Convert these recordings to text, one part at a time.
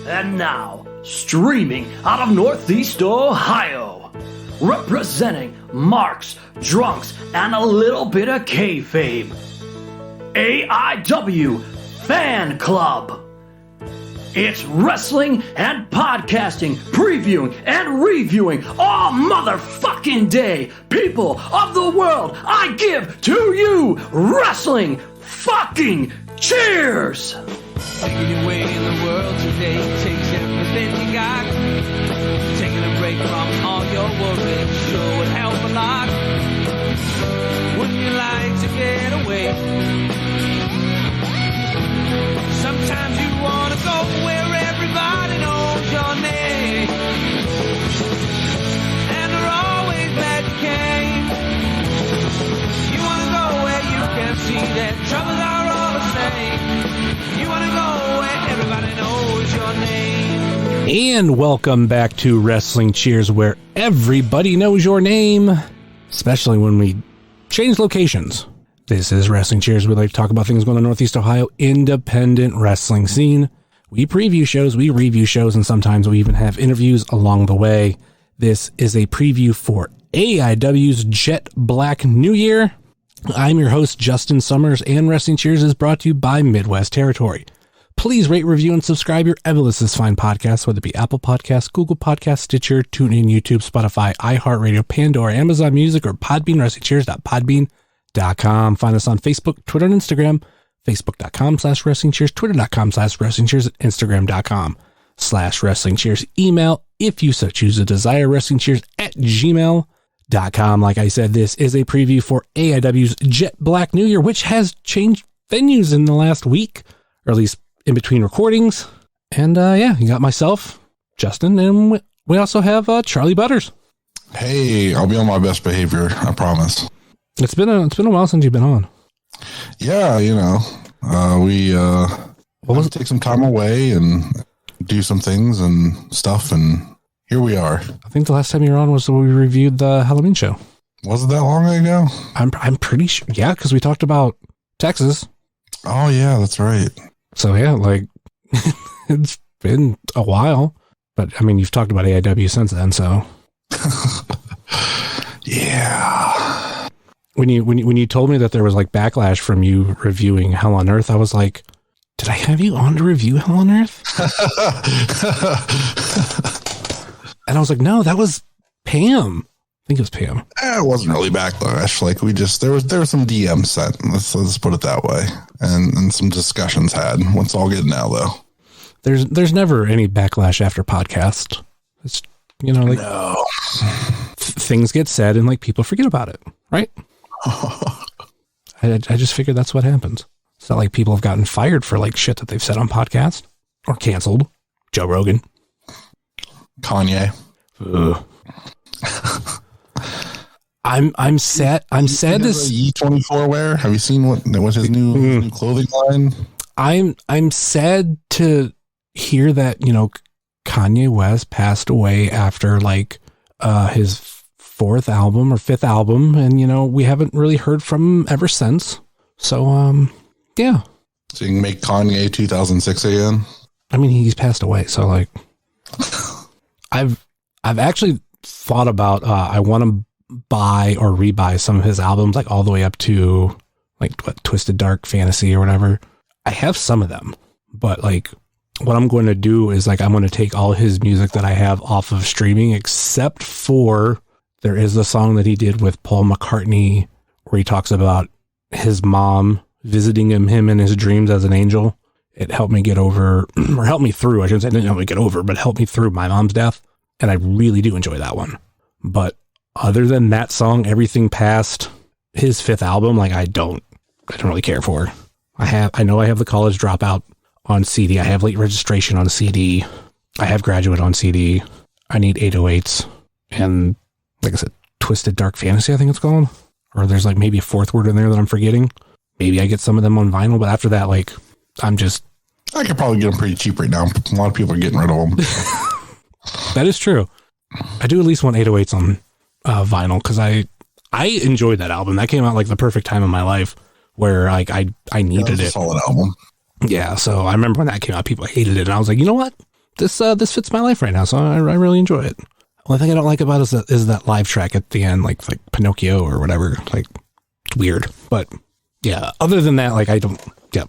And now, streaming out of Northeast Ohio, representing marks, drunks, and a little bit of kayfabe, AIW Fan Club. It's wrestling and podcasting, previewing and reviewing all motherfucking day. People of the world, I give to you wrestling fucking cheers! Taking your way in the world today takes everything you got. Taking a break from all your worries sure would help a lot. Wouldn't you like to get away? Sometimes you want to go where everybody knows your name, and they're always glad you came. You want to go where you can see that troubles are all the same. You want to go where everybody knows your name. And welcome back to Wrestling Cheers, where everybody knows your name, especially when we change locations. This is Wrestling Cheers. We like to talk about things going on in Northeast Ohio independent wrestling scene. We preview shows, we review shows, and sometimes we even have interviews along the way. This is a preview for AIW's Jet Black New Year. I'm your host, Justin Summers, and Wrestling Cheers is brought to you by Midwest Territory. Please rate, review, and subscribe your ever this fine podcast, whether it be Apple Podcasts, Google Podcasts, Stitcher, TuneIn, YouTube, Spotify, iHeartRadio, Pandora, Amazon Music, or Podbean, WrestlingCheers.podbean.com. Find us on Facebook, Twitter, and Instagram. Facebook.com/WrestlingCheers, Twitter.com/WrestlingCheers, Instagram.com/WrestlingCheers. Email, if you so choose to desire, WrestlingCheers@gmail.com. Like I said, this is a preview for AIW's Jet Black New Year, which has changed venues in the last week, or at least in between recordings. And you got myself, Justin, and we also have Charlie Butters. Hey, I'll be on my best behavior, I promise. It's been a while since you've been on. Yeah, we take some time away and do some things and stuff, and here we are. I think the last time you were on was when we reviewed the Halloween show. Was it that long ago? I'm pretty sure. Yeah, because we talked about Texas. Oh yeah, that's right. So yeah, it's been a while, but I mean, you've talked about AIW since then, so yeah. When you told me that there was backlash from you reviewing Hell on Earth, I was like, did I have you on to review Hell on Earth? And I was like, no, that was Pam. I think it was Pam. It wasn't really backlash. There was some DMs sent. Let's put it that way, and some discussions had. What's all good now though? There's never any backlash after podcast. It's no. Things get said and people forget about it, right? I just figured that's what happens. It's not like people have gotten fired for shit that they've said on podcast or canceled. Joe Rogan, Kanye. I'm sad. This E24 wear. Have you seen what's his new clothing line? I'm sad to hear that Kanye West passed away after his fourth album or fifth album, and we haven't really heard from him ever since. So yeah. So you can make Kanye 2006 again. I mean, he's passed away, so I've actually thought about I want to buy or rebuy some of his albums, all the way up to Twisted Dark Fantasy or whatever. I have some of them, but what I'm going to do is I'm going to take all his music that I have off of streaming, except for there is a song that he did with Paul McCartney where he talks about his mom visiting him in his dreams as an angel. It helped me get over, or helped me through. I shouldn't say it didn't help me get over, but helped me through my mom's death. And I really do enjoy that one. But other than that song, everything past his fifth album, I don't really care for. I know I have The College Dropout on CD. I have Late Registration on CD. I have Graduate on CD. I need 808s. And like I said, Twisted Dark Fantasy, I think it's called. Or there's maybe a fourth word in there that I'm forgetting. Maybe I get some of them on vinyl, but after that, I could probably get them pretty cheap right now. A lot of people are getting rid of them. That is true. I do at least want 808s on vinyl, because I enjoyed that album. That came out the perfect time in my life where I needed it. Solid album. Yeah, so I remember when that came out, people hated it, and I was like, you know what? this fits my life right now, so I really enjoy it. Only thing I don't like about it is that live track at the end, like Pinocchio or whatever. Like, it's weird. But yeah, other than that, like, I don't. Yeah,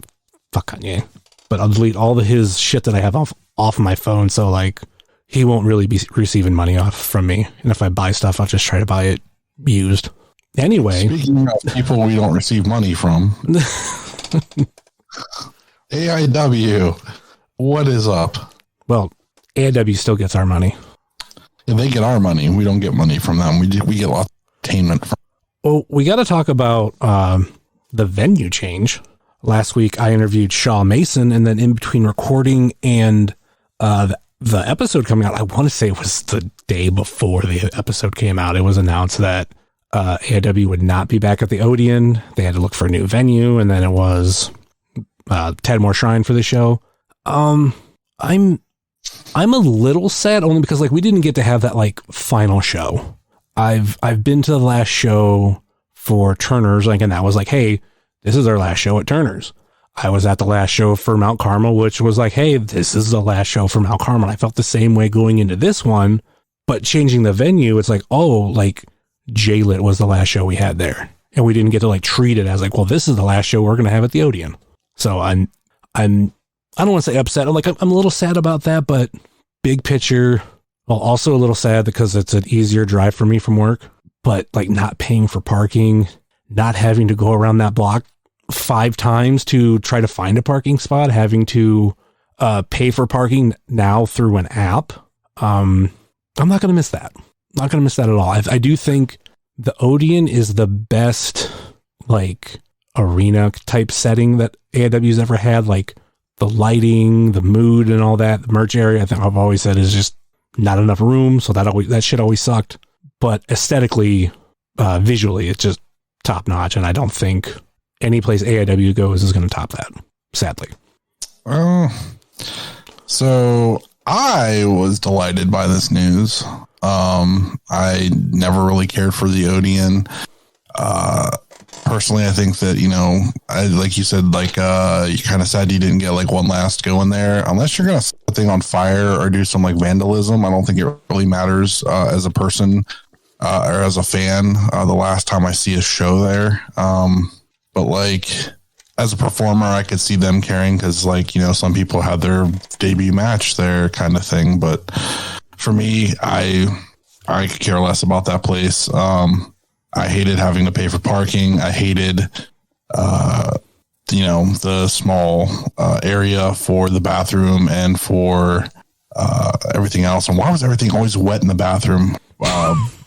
fuck Kanye. But I'll delete all of his shit that I have off of my phone, so like he won't really be receiving money off from me. And if I buy stuff, I'll just try to buy it used. Anyway, speaking of people we don't receive money from, AIW, what is up? Well, AIW still gets our money. Yeah, they get our money. We don't get money from them. We get lots of entertainment from. Well, we got to talk about the venue change. Last week, I interviewed Shaw Mason, and then in between recording and the episode coming out, I want to say it was the day before the episode came out, it was announced that AIW would not be back at the Odeon. They had to look for a new venue, and then it was Tadmor Shrine for the show. I'm a little sad only because like we didn't get to have that like final show. I've been to the last show for Turner's, like, and that was like, hey, this is our last show at Turner's. I was at the last show for Mount Carmel, which was like, hey, this is the last show for Mount Carmel. I felt the same way going into this one, but changing the venue, it's like, oh, like J-Lit was the last show we had there. And we didn't get to like treat it as like, well, this is the last show we're going to have at the Odeon. So I don't want to say upset. I'm a little sad about that, but big picture, well, also a little sad because it's an easier drive for me from work, but like not paying for parking, not having to go around that block 5 times to try to find a parking spot, having to pay for parking now through an app. I'm not going to miss that. Not going to miss that at all. I do think the Odeon is the best like arena type setting that AIW's ever had. Like the lighting, the mood and all that, the merch area, I think I've always said is just not enough room. So that shit always sucked. But aesthetically, visually, it's just top notch. And I don't think any place AIW goes is going to top that, sadly. So I was delighted by this news. I never really cared for the Odeon. Personally, I think that, like you said, like, you're kind of sad you didn't get like one last go in there, unless you're going to set the thing on fire or do some like vandalism. I don't think it really matters, as a person, or as a fan, the last time I see a show there. But like as a performer, I could see them caring because like, some people had their debut match there kind of thing. But for me, I could care less about that place. I hated having to pay for parking. I hated, the small area for the bathroom and for everything else. And why was everything always wet in the bathroom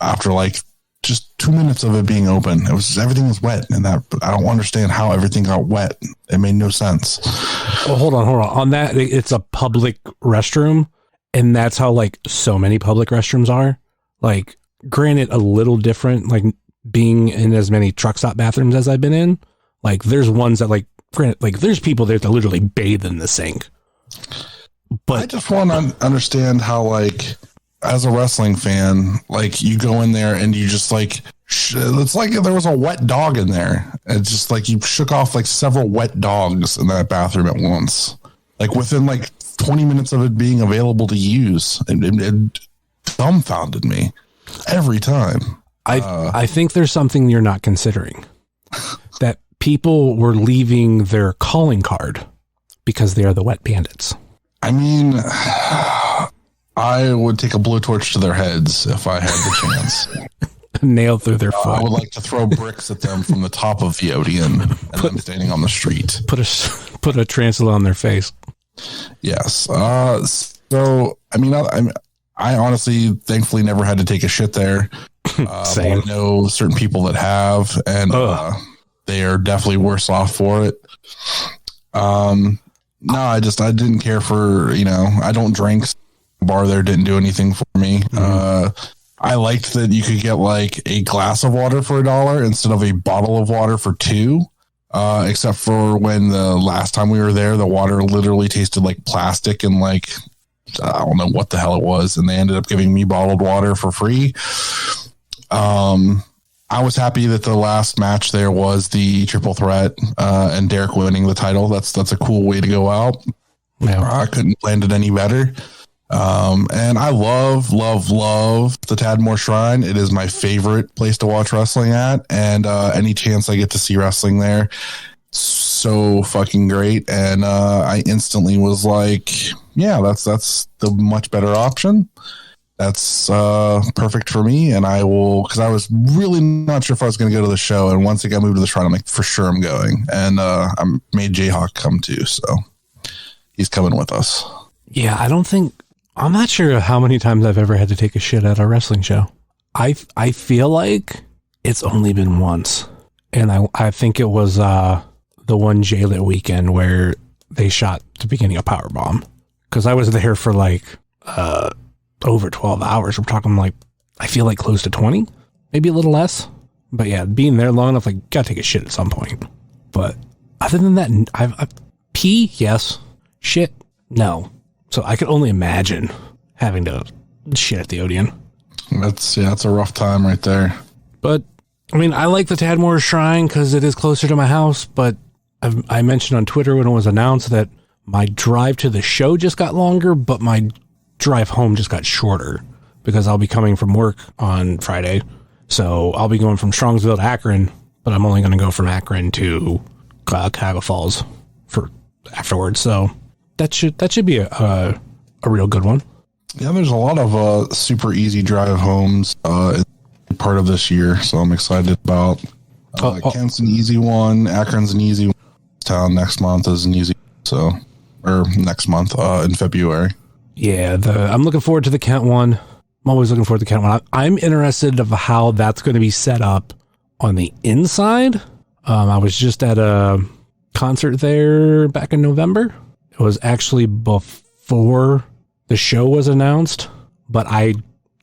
after like just 2 minutes of it being open? Everything was wet, and that I don't understand how everything got wet. It made no sense. Oh, hold on. On that, it's a public restroom, and that's how like so many public restrooms are. Like, granted, a little different, like being in as many truck stop bathrooms as I've been in. Like, there's ones that like, granted, like there's people there that literally bathe in the sink. But I just want to understand how, like, as a wrestling fan, like you go in there and you just like, it's like there was a wet dog in there. It's just like you shook off like several wet dogs in that bathroom at once, like within like 20 minutes of it being available to use. It dumbfounded me every time. I think there's something you're not considering. That people were leaving their calling card because they are the wet bandits. I mean, I would take a blowtorch to their heads if I had the chance. Nail through their foot. I would like to throw bricks at them from the top of the Odeon and them standing on the street. Put a tarantula on their face. Yes. So, I mean, I honestly, thankfully, never had to take a shit there. Same. I know certain people that have, and they are definitely worse off for it. No, I didn't care for, I don't drink. The bar there didn't do anything for me. I liked that you could get like a glass of water for $1 instead of a bottle of water for $2. Except for when the last time we were there, the water literally tasted like plastic and like, I don't know what the hell it was. And they ended up giving me bottled water for free. I was happy that the last match there was the triple threat, and Derek winning the title. That's a cool way to go out. Yeah. I couldn't have planned it any better. And I love the Tadmor Shrine. It is my favorite place to watch wrestling at. And any chance I get to see wrestling there, so fucking great. And I instantly was like, yeah, that's the much better option. That's perfect for me. And I will, because I was really not sure if I was going to go to the show. And once it got moved to the Shrine, I'm like, for sure I'm going. And I made Jayhawk come too. So he's coming with us. Yeah, I'm not sure how many times I've ever had to take a shit at a wrestling show. I feel like it's only been once. And I think it was the one J-Lit weekend where they shot the beginning of Powerbomb. Because I was there for like over 12 hours. We're talking like, I feel like close to 20, maybe a little less. But yeah, being there long enough, like, gotta take a shit at some point. But other than that, I've pee, yes. Shit, no. So I could only imagine having to shit at the Odeon. That's a rough time right there. But I mean, I like the Tadmor Shrine because it is closer to my house. But I mentioned on Twitter when it was announced that my drive to the show just got longer, but my drive home just got shorter because I'll be coming from work on Friday. So I'll be going from Strongsville to Akron, but I'm only going to go from Akron to Cuyahoga Falls for afterwards. So that should be a real good one. Yeah, there's a lot of super easy drive homes part of this year, so I'm excited about. Kent's an easy one. Akron's an easy one. Town next month is an easy. Or next month in February. Yeah, I'm looking forward to the Kent one. I'm always looking forward to the Kent one. I'm interested of how that's going to be set up on the inside. I was just at a concert there back in November. It was actually before the show was announced, but I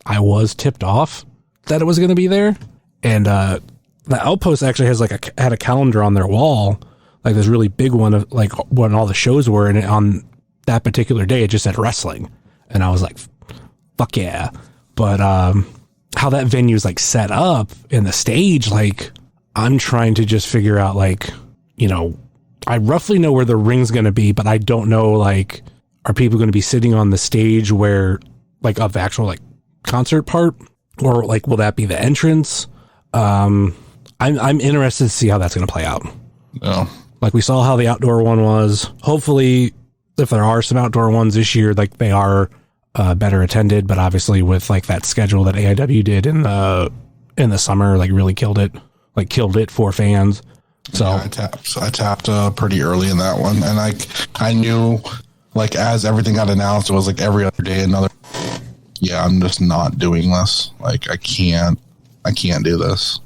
was tipped off that it was going to be there. And the Outpost actually has had a calendar on their wall, like this really big one of like when all the shows were, and on that particular day it just said wrestling, and I was like, fuck yeah. But how that venue's like set up in the stage, like I'm trying to just figure out, like, you know, I roughly know where the ring's going to be, but I don't know, like, are people going to be sitting on the stage where, like, of the actual, like, concert part? Or, like, will that be the entrance? I'm interested to see how that's going to play out. Yeah. Like, we saw how the outdoor one was. Hopefully, if there are some outdoor ones this year, like, they are better attended, but obviously with, like, that schedule that AIW did in the summer, like, really killed it for fans. So yeah, I tapped pretty early in that one, and I knew, like, as everything got announced, it was like every other day another. Yeah, I'm just not doing this. Like, I can't do this.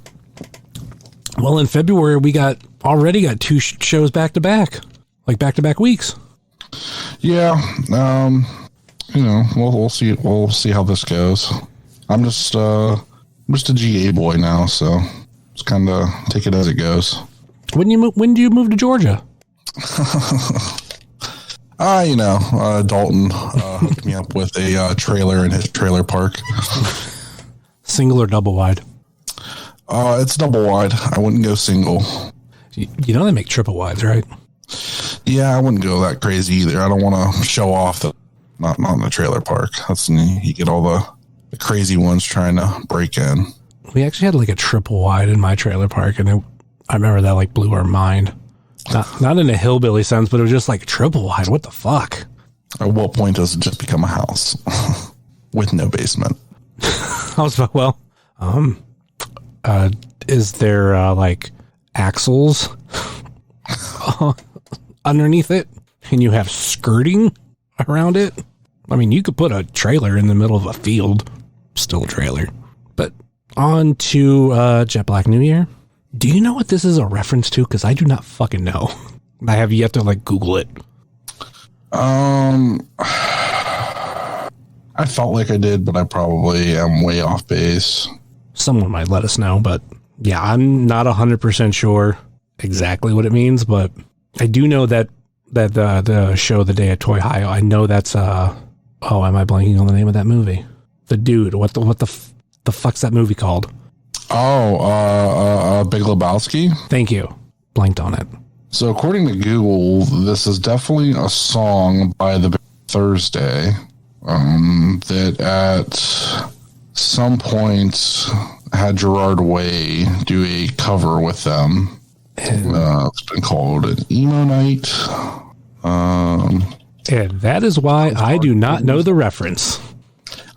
Well, in February we already got two shows back to back weeks. Yeah, you know, we'll see how this goes. I'm just a GA boy now, so just kind of take it as it goes. When do you move to Georgia? You know, Dalton hooked me up with a trailer in his trailer park. Single or double wide? It's double wide. I wouldn't go single. You know they make triple wides, right? Yeah, I wouldn't go that crazy either. I don't want to show off that not in the trailer park. That's you get all the crazy ones trying to break in. We actually had like a triple wide in my trailer park, and I remember that like blew our mind. Not in a hillbilly sense, but it was just like triple wide. What the fuck? At what point does it just become a house with no basement? I was like, well, is there like axles underneath it, and you have skirting around it? I mean, you could put a trailer in the middle of a field, still a trailer. But on to Jet Black New Year. Do you know what this is a reference to? Because I do not fucking know. I have yet to like Google it. I felt like I did, but I probably am way off base. Someone might let us know, but yeah, I'm not 100% sure exactly what it means, but I do know that the show The Day at Toy Hio, I know that's am I blanking on the name of that movie? The dude, what the fuck's that movie called? Big Lebowski. Thank you. Blanked on it. So according to Google, this is definitely a song by the Thursday. that at some point had Gerard Way do a cover with them. It's been called an emo night. And that is why I do not know the reference.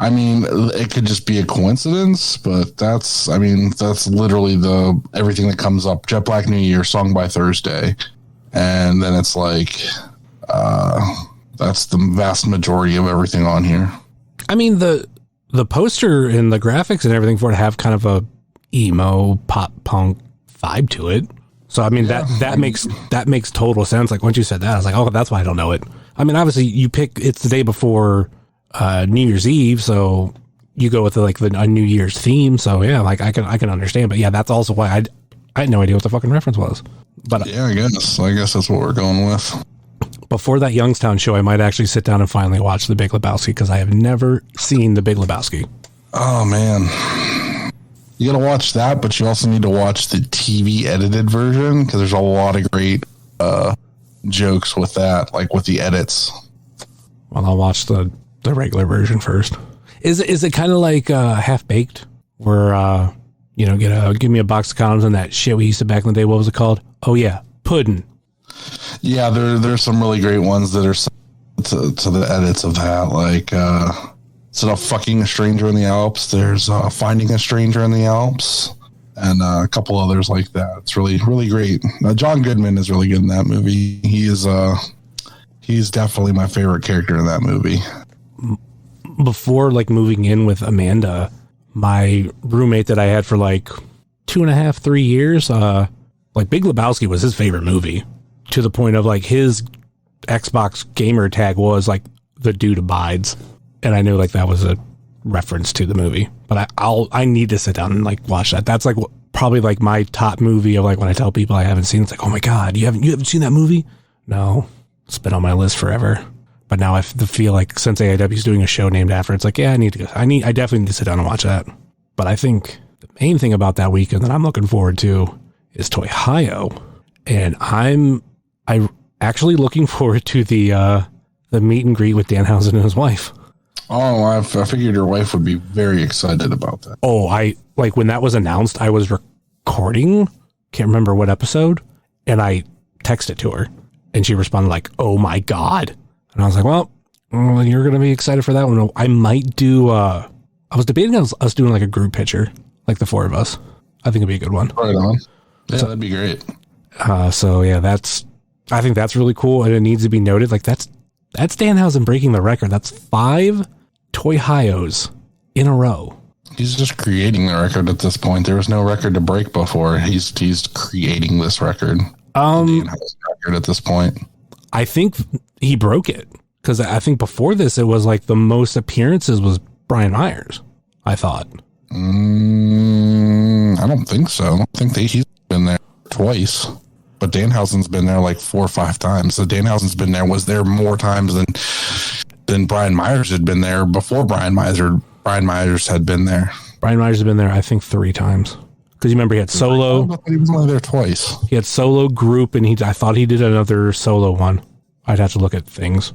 I mean, it could just be a coincidence, but that's literally everything that comes up. Jet Black New Year, Song by Thursday. And then it's like, that's the vast majority of everything on here. I mean, the poster and the graphics and everything for it have kind of a emo pop punk vibe to it. So, I mean, that makes total sense. Like, once you said that, I was like, oh, that's why I don't know it. I mean, obviously, it's the day before New Year's Eve, so you go with a New Year's theme. So, yeah, like, I can understand. But, yeah, that's also why I had no idea what the fucking reference was. But yeah, I guess that's what we're going with. Before that Youngstown show, I might actually sit down and finally watch The Big Lebowski, because I have never seen The Big Lebowski. Oh, man. You got to watch that, but you also need to watch the TV edited version, because there's a lot of great jokes with that, like with the edits. Well, I'll watch the regular version first. Is it kind of like Half Baked, where give me a box of condoms and that shit we used to back in the day? What was it called? Oh yeah, pudding. Yeah, there's some really great ones that are to the edits of that, like instead of Fucking a Stranger in the Alps, there's Finding a Stranger in the Alps, and a couple others like that. It's really, really great. John Goodman is really good in that movie. He's definitely my favorite character in that movie. Before moving in with Amanda, my roommate that I had for 2.5, 3 years, Big Lebowski was his favorite movie, to the point of his Xbox gamer tag was The Dude Abides. And I knew that was a reference to the movie, but I need to sit down and watch that. That's probably my top movie of when I tell people I haven't seen, it's oh my God, you haven't seen that movie? No, it's been on my list forever. But now I feel since AIW is doing a show named after, it's yeah, I need to go. I definitely need to sit down and watch that. But I think the main thing about that weekend that I'm looking forward to is Toyhio. And I'm actually looking forward to the meet and greet with Danhausen and his wife. Oh, I figured your wife would be very excited about that. Oh, when that was announced, I was recording, can't remember what episode, and I texted to her, and she responded oh my God. And I was well, you're going to be excited for that one. I might do, I was debating on us doing a group picture, the four of us. I think it'd be a good one. Right on. Yeah, that'd be great. So yeah, I think that's really cool. And it needs to be noted, that's Danhausen breaking the record. That's 5 Toyhios in a row. He's just creating the record at this point. There was no record to break before. He's creating this record. Danhausen record at this point. I think he broke it, because I think before this it was the most appearances was Brian Myers, I thought. I don't think so. I think he's been there twice, but Danhausen's been there 4 or 5 times. So Danhausen's been there, was there more times than Brian Myers had been there before Brian Myers had been there. Brian Myers has been there, I think, 3 times. Because you remember he had solo. He was only there twice. He had solo, group, and I thought he did another solo one. I'd have to look at things.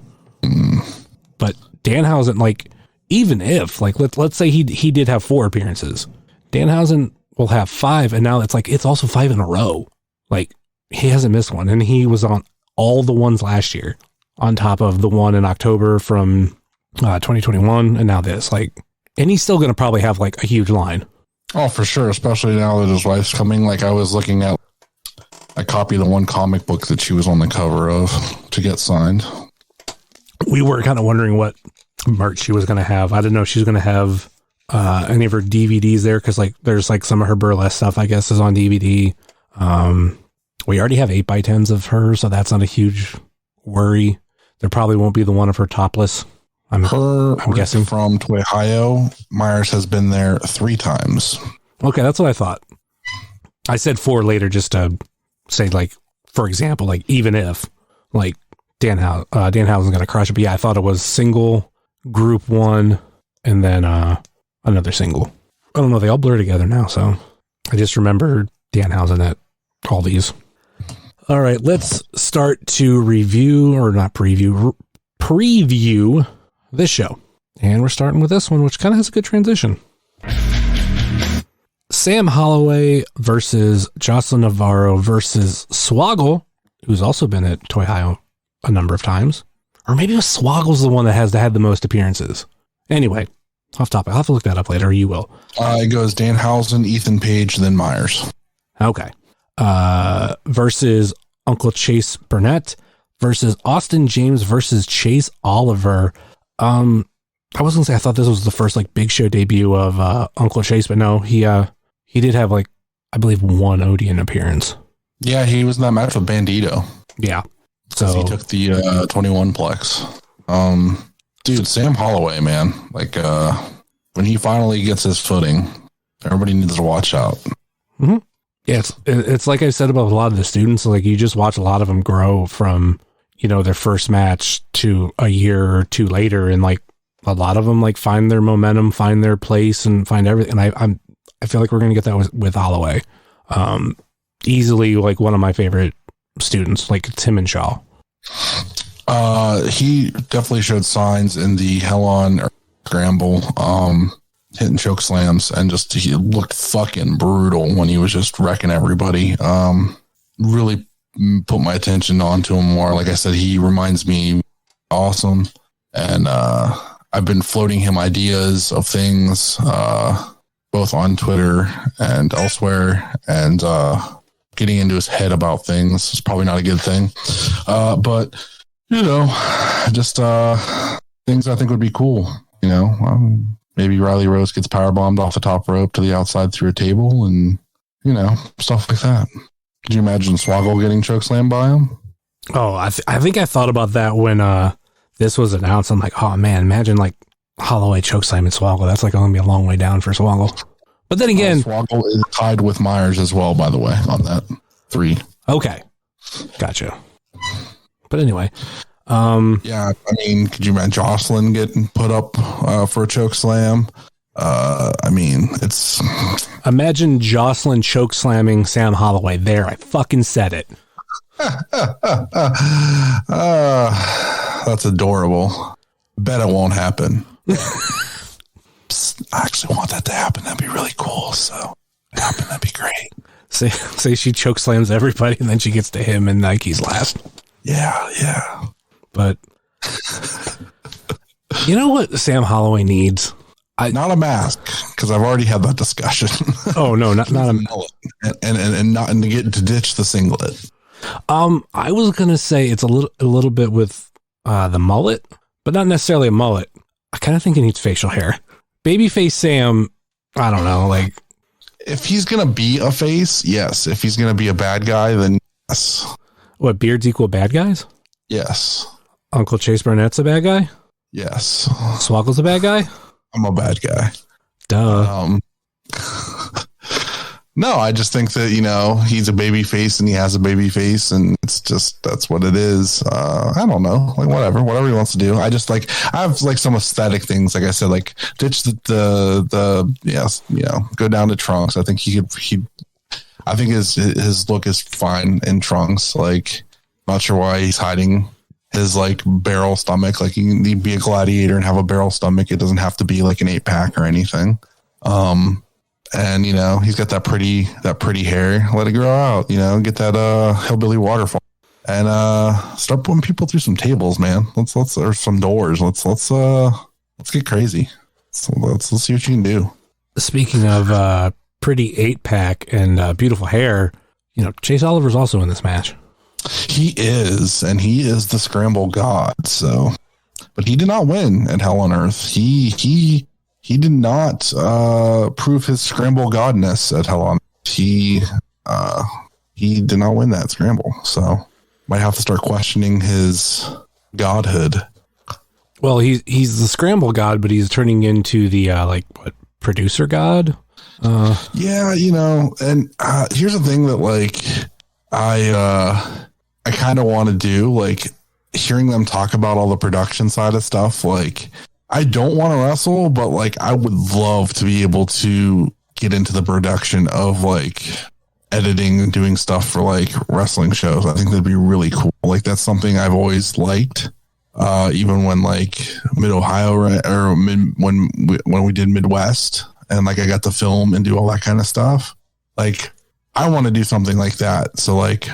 But Danhausen, even if, let's say he did have 4 appearances, Danhausen will have 5, and now it's also 5 in a row. He hasn't missed one, and he was on all the ones last year, on top of the one in October from 2021, and now this. And he's still going to probably have a huge line. Oh, for sure, especially now that his wife's coming. I was looking at a copy of the one comic book that she was on the cover of to get signed. We were kind of wondering what merch she was going to have. I didn't know if she was going to have any of her DVDs there, because there's some of her burlesque stuff, I guess, is on DVD. We already have 8x10s of her, so that's not a huge worry. There probably won't be the one of her topless. I'm guessing from Toyhio, Myers has been there 3 times. Okay, that's what I thought. I said 4 later just to say, for example, even if Danhausen's going to crush it. But yeah, I thought it was single, group 1, and then another single. I don't know. They all blur together now, so I just remember Danhausen at all these. All right, let's start to review, or not preview this show. And we're starting with this one, which kind of has a good transition. Sam Holloway versus Jocelyn Navarro versus Swoggle, who's also been at Toy High a number of times. Or maybe Swoggle's the one that had the most appearances. Anyway, off topic. I'll have to look that up later, or you will. It goes Danhausen, Ethan Page, then Myers. Okay. Versus Uncle Chase Burnett versus Austin James versus Chase Oliver. I was gonna say I thought this was the first like big show debut of Uncle Chase, but no, he did have like I believe one Odeon appearance. Yeah, he was in that match with Bandito. Yeah, so he took the 21 plex. Dude, Sam Holloway, man, like when he finally gets his footing, everybody needs to watch out. Mm-hmm. Yeah, it's like I said about a lot of the students. Like you just watch a lot of them grow from their first match to a year or two later, and like. A lot of them like find their momentum, find their place, and find everything. And I feel like we're gonna get that with Holloway. Easily like one of my favorite students, like Tim and Shaw. He definitely showed signs in the Hell on Scramble, hitting choke slams, and he looked fucking brutal when he was just wrecking everybody. Really put my attention onto him more. Like I said, he reminds me awesome, and I've been floating him ideas of things, both on Twitter and elsewhere, and getting into his head about things is probably not a good thing. But, just things I think would be cool. Maybe Riley Rose gets powerbombed off the top rope to the outside through a table and, stuff like that. Could you imagine Swoggle getting chokeslammed by him? Oh, I think I thought about that when this was announced. I'm like, oh man, imagine like Holloway chokeslam and Swoggle. That's like going to be a long way down for Swoggle. But then again, Swoggle is tied with Myers as well, by the way, on that 3. Okay, gotcha. But anyway, yeah, I mean, could you imagine Jocelyn getting put up for a chokeslam? It's imagine Jocelyn chokeslamming Sam Holloway. There, I fucking said it. That's adorable. Bet it won't happen. I actually want that to happen. That'd be really cool. So, that'd be great. Say she chokeslams everybody, and then she gets to him, and like he's last. Yeah. But you know what Sam Holloway needs? Not a mask, because I've already had that discussion. Oh no, not a mullet, and not to ditch the singlet. I was gonna say it's a little bit with the mullet, but not necessarily a mullet. I kind of think he needs facial hair. Babyface Sam, I don't know. Like, if he's gonna be a face, yes. If he's gonna be a bad guy, then yes. What, beards equal bad guys? Yes. Uncle Chase Burnett's a bad guy? Yes. Swoggle's a bad guy? I'm a bad guy. Duh. No, I just think that, he's a baby face and he has a baby face, and it's just, that's what it is. I don't know, like whatever he wants to do. I just I have like some aesthetic things. Like I said, like ditch the yes, go down to trunks. I think I think his look is fine in trunks. Like, not sure why he's hiding his like barrel stomach. Like, you can be a gladiator and have a barrel stomach. It doesn't have to be like an 8-pack or anything. And he's got that pretty hair. Let it grow out. Get that hillbilly waterfall, and start putting people through some tables, man. Let's or some doors. Let's get crazy. Let's see what you can do. Speaking of pretty 8-pack and beautiful hair, Chase Oliver's also in this match. He is, and he is the scramble god. So, but he did not win at Hell on Earth. He did not prove his scramble godness at Hell on Earth. He did not win that scramble. So, might have to start questioning his godhood. Well, he's the scramble god, but he's turning into the producer god. Yeah, and here's the thing that I kind of want to do, like, hearing them talk about all the production side of stuff. Like, I don't want to wrestle, but like, I would love to be able to get into the production of like editing and doing stuff for like wrestling shows. I think that'd be really cool. Like, that's something I've always liked. even when like Mid Ohio or when we did Midwest, and like I got to film and do all that kind of stuff. Like I want to do something like that. So like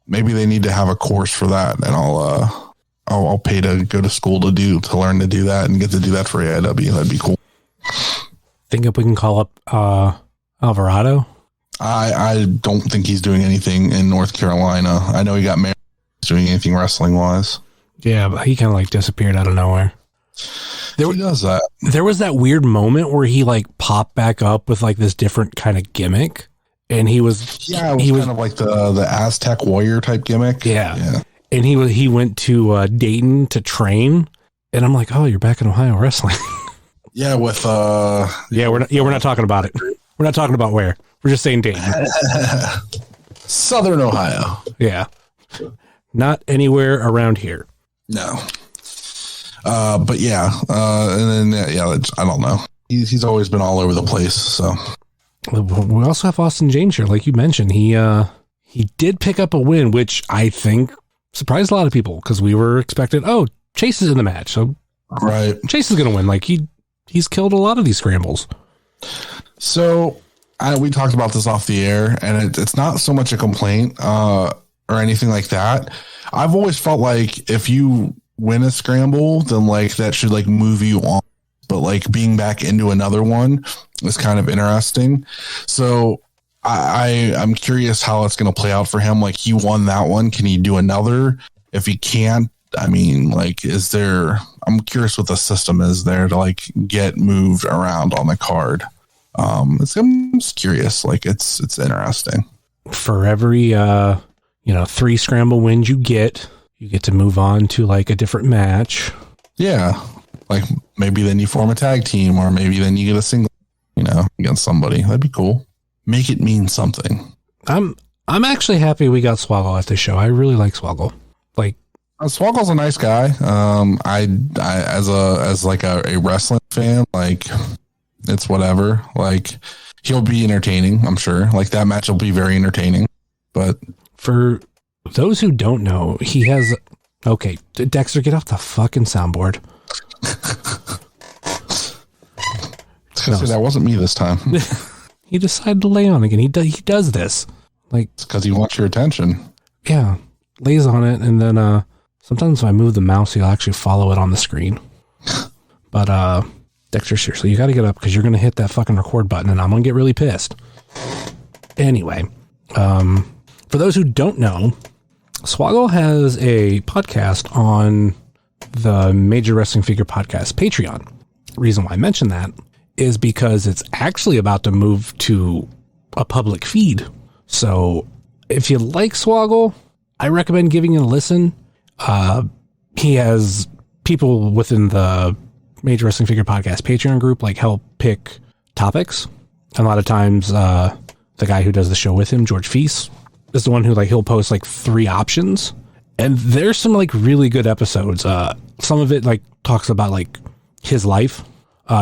maybe they need to have a course for that, and I'll pay to go to school to learn to do that and get to do that for AIW. That'd be cool. Think if we can call up Alvarado. I don't think he's doing anything in North Carolina. I know he got married. He's doing anything wrestling wise. Yeah, but he kind of like disappeared out of nowhere. He does that. There was that weird moment where he like popped back up with like this different kind of gimmick, and he was kind of like the Aztec warrior type gimmick. Yeah. And he went to Dayton to train, and I'm like, oh, you're back in Ohio wrestling. Yeah, with we're not talking about it. We're not talking about where. We're just saying Dayton. Southern Ohio. Yeah. Not anywhere around here. No. But yeah. And then, I don't know. He's always been all over the place. So we also have Austin James here. Like you mentioned, he did pick up a win, which I think surprised a lot of people because we were expecting, Chase is in the match. So right. Chase is going to win. Like he's killed a lot of these scrambles. So we talked about this off the air, and it's not so much a complaint or anything like that. I've always felt like if you win a scramble, then like that should like move you on. But like being back into another one is kind of interesting. So I'm curious how it's going to play out for him. Like he won that one. Can he do another? If he can't, I mean, like, I'm curious what the system is there to like get moved around on the card. I'm just curious. Like it's interesting. For every, 3 scramble wins you get to move on to like a different match. Yeah. Like maybe then you form a tag team, or maybe then you get a single, against somebody. That'd be cool. Make it mean something. I'm actually happy we got Swoggle at the show. I really like Swoggle. Like Swoggle's a nice guy. I as a wrestling fan, like it's whatever. Like he'll be entertaining, I'm sure. Like that match will be very entertaining. But for those who don't know, he has Dexter, get off the fucking soundboard. That wasn't me this time. He decided to lay on again. He does this. Like it's because he wants your attention. Yeah. Lays on it, and then sometimes if I move the mouse, he'll actually follow it on the screen. But Dexter, seriously, you got to get up because you're going to hit that fucking record button, and I'm going to get really pissed. Anyway, for those who don't know, Swoggle has a podcast on the Major Wrestling Figure Podcast Patreon. The reason why I mention that is because it's actually about to move to a public feed. So if you like Swoggle, I recommend giving it a listen. He has people within the Major Wrestling Figure Podcast Patreon group like help pick topics. A lot of times, the guy who does the show with him, George Feast, is the one who he'll post 3 options, and there's some really good episodes. Some of it talks about his life.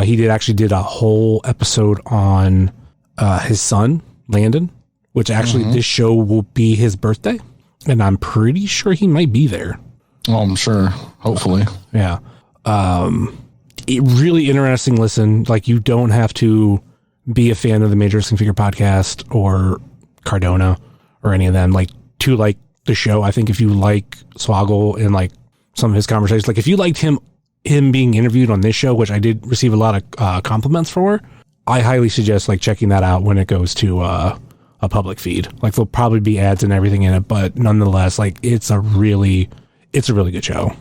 He did a whole episode on his son Landon, which actually this show will be his birthday, and I'm pretty sure he might be there. Oh, I'm sure. Hopefully. Yeah. Really interesting listen. You don't have to be a fan of the Major Wrestling Figure Podcast or Cardona or any of them to like the show. I think if you like Swoggle and some of his conversations, if you liked him being interviewed on this show, which I did receive a lot of compliments for, I highly suggest checking that out when it goes to a public feed. There'll probably be ads and everything in it, but nonetheless, it's a really good show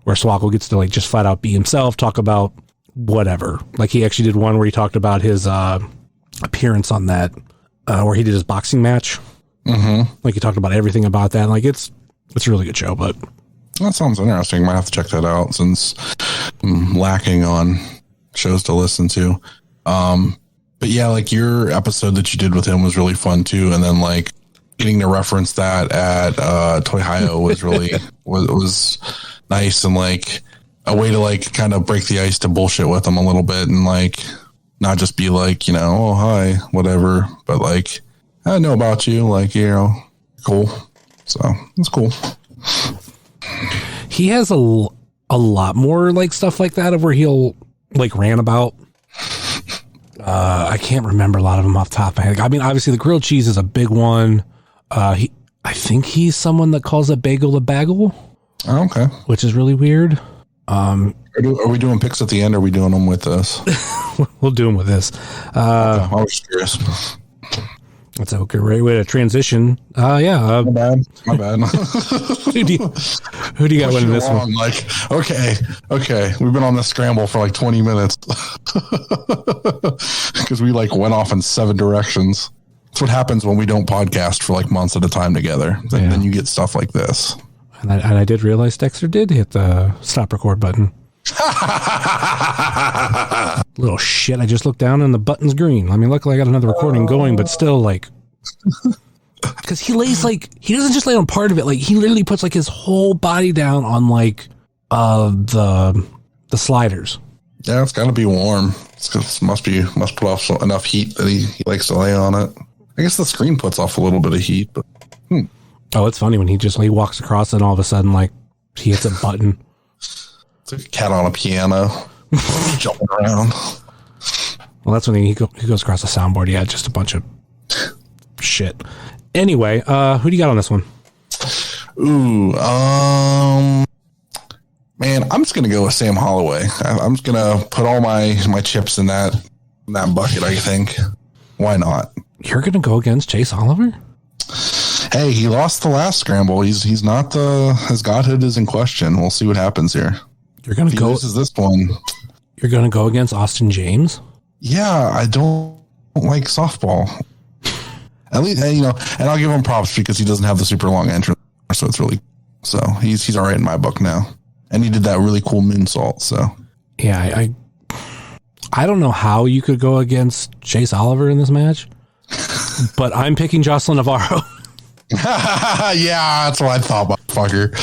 where Swoggle gets to just flat out be himself, talk about whatever. He actually did one where he talked about his appearance on that, where he did his boxing match. Mm-hmm. He talked about everything about that. It's a really good show, but that sounds interesting. Might have to check that out since I'm lacking on shows to listen to. But yeah, your episode that you did with him was really fun too. And then getting to reference that at Toy Hio was really was nice, and a way to kind of break the ice to bullshit with him a little bit, and not just be oh hi whatever, but I know about you, cool. So it's cool. He has a a lot more like stuff like that of where he'll like rant about. I can't remember a lot of them off the top of my head. I mean, obviously the grilled cheese is a big one. I think he's someone that calls a bagel a bagel. Oh, okay. Which is really weird. Are we doing picks at the end, or are we doing them with this? We'll do them with this. I was curious. That's a great way to transition. Yeah. My bad. Who do you got winning this one? Like, okay. We've been on this scramble for like 20 minutes because we like went off in 7 directions. That's what happens when we don't podcast for like months at a time together. Then you get stuff like this. And I did realize Dexter did hit the stop record button. Little shit. I just looked down and the button's green. I mean, luckily I got another recording going, but still, like, because he lays like, he doesn't just lay on part of it. Like, he literally puts like his whole body down on like the sliders. Yeah, it's got to be warm. Must put off enough heat that he likes to lay on it. I guess the screen puts off a little bit of heat, but Oh, it's funny when he walks across and all of a sudden like he hits a button. It's like a cat on a piano jumping around. Well, that's when he goes across the soundboard. Yeah, just a bunch of shit. Anyway, who do you got on this one? Ooh, man, I'm just gonna go with Sam Holloway. I'm just gonna put all my chips in that bucket. I think. Why not? You're gonna go against Chase Oliver? Hey, he lost the last scramble. He's not his godhood is in question. We'll see what happens here. You're gonna go. This is this one. You're gonna go against Austin James? Yeah, I don't like softball. At least, and I'll give him props because he doesn't have the super long entrance, so it's really he's all right in my book now. And he did that really cool moonsault. So yeah, I don't know how you could go against Chase Oliver in this match, but I'm picking Jocelyn Navarro. Yeah, that's what I thought, motherfucker.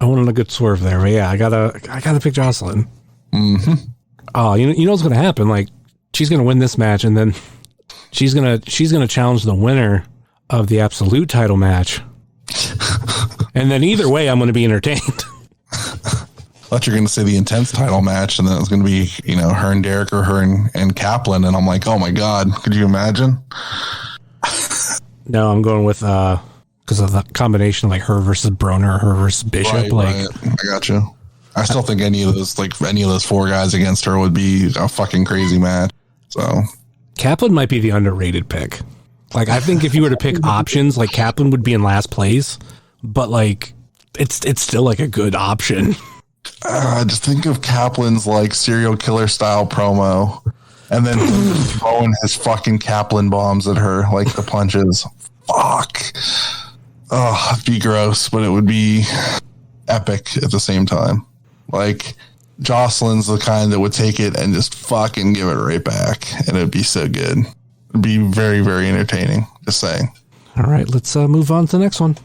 I wanted a good swerve there, but yeah, I gotta pick Jocelyn. Mm-hmm. Oh, you know what's gonna happen? Like, she's gonna win this match, and then she's gonna challenge the winner of the absolute title match, and then either way, I'm gonna be entertained. I thought you were gonna say the intense title match, and then it was gonna be her and Derek or her and Kaplan, and I'm like, oh my god, could you imagine? No, I'm going with because of the combination of like her versus Broner, her versus Bishop. Right. I got you. I still think any of those 4 guys against her would be a fucking crazy match. So Kaplan might be the underrated pick. Like, I think if you were to pick options, like Kaplan would be in last place, but like it's still like a good option. Just think of Kaplan's like serial killer style promo, and then throwing his fucking Kaplan bombs at her, like the punches. Fuck. Oh, it'd be gross, but it would be epic at the same time. Like, Jocelyn's the kind that would take it and just fucking give it right back, and it'd be so good. It'd be very, very entertaining. Just saying. All right, let's move on to the next one.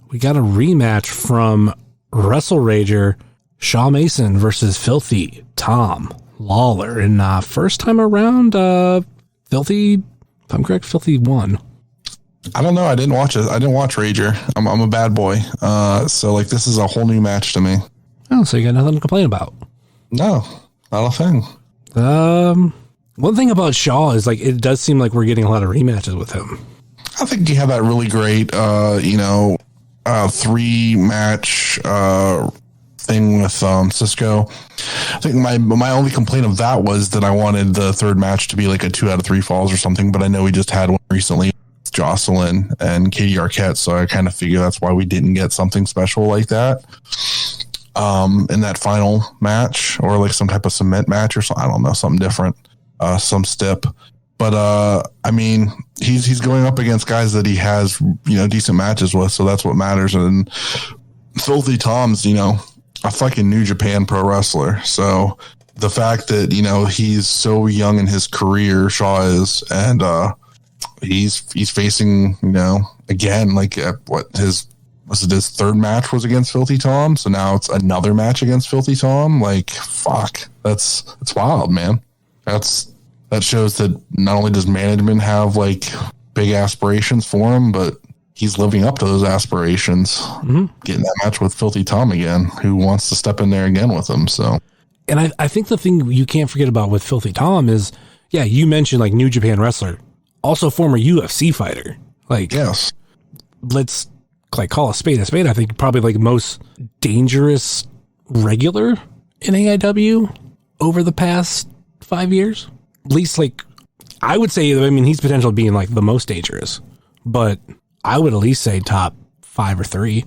We got a rematch from Wrestle Rager Shaw Mason versus Filthy Tom Lawler. And first time around, Filthy, if I'm correct, Filthy won. I don't know. I didn't watch it. I didn't watch Rager. I'm a bad boy. So like this is a whole new match to me. Oh, so you got nothing to complain about? No, not a thing. One thing about Shaw is like it does seem like we're getting a lot of rematches with him. I think he had that really great 3-match thing with Cisco. I think my only complaint of that was that I wanted the third match to be like a 2 out of 3 falls or something, but I know we just had one recently with Jocelyn and Katie Arquette, so I kind of figure that's why we didn't get something special like that in that final match, or like some type of cement match or something. I don't know, something different, some stip. But I mean, he's going up against guys that he has decent matches with, so that's what matters. And Filthy Tom's a fucking New Japan pro wrestler. So the fact that, he's so young in his career, Shaw is, and he's facing, again, like his third match was against Filthy Tom. So now it's another match against Filthy Tom. Like, fuck, that's wild, man. That shows that not only does management have like big aspirations for him, but he's living up to those aspirations, getting that match with Filthy Tom again, who wants to step in there again with him. So, and I think the thing you can't forget about with Filthy Tom is, yeah, you mentioned like New Japan wrestler, also former UFC fighter. Like, yes, let's like call a spade a spade. I think probably like most dangerous regular in AIW over the past 5 years. At least like, I would say, I mean, he's potential being like the most dangerous, but I would at least say top 5 or 3.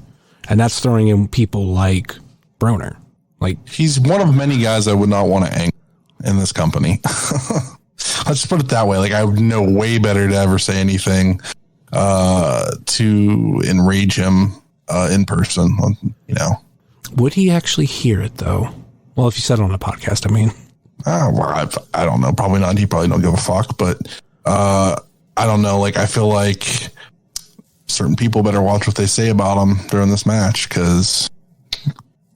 And that's throwing in people like Broner. Like, he's one of many guys I would not want to anger in this company. Let's just put it that way. Like, I would know way better to ever say anything to enrage him in person, you know. Would he actually hear it though? Well, if you said it on a podcast, I mean. Well, I don't know. Probably not. He probably don't give a fuck. But I don't know. Like, I feel like certain people better watch what they say about him during this match, because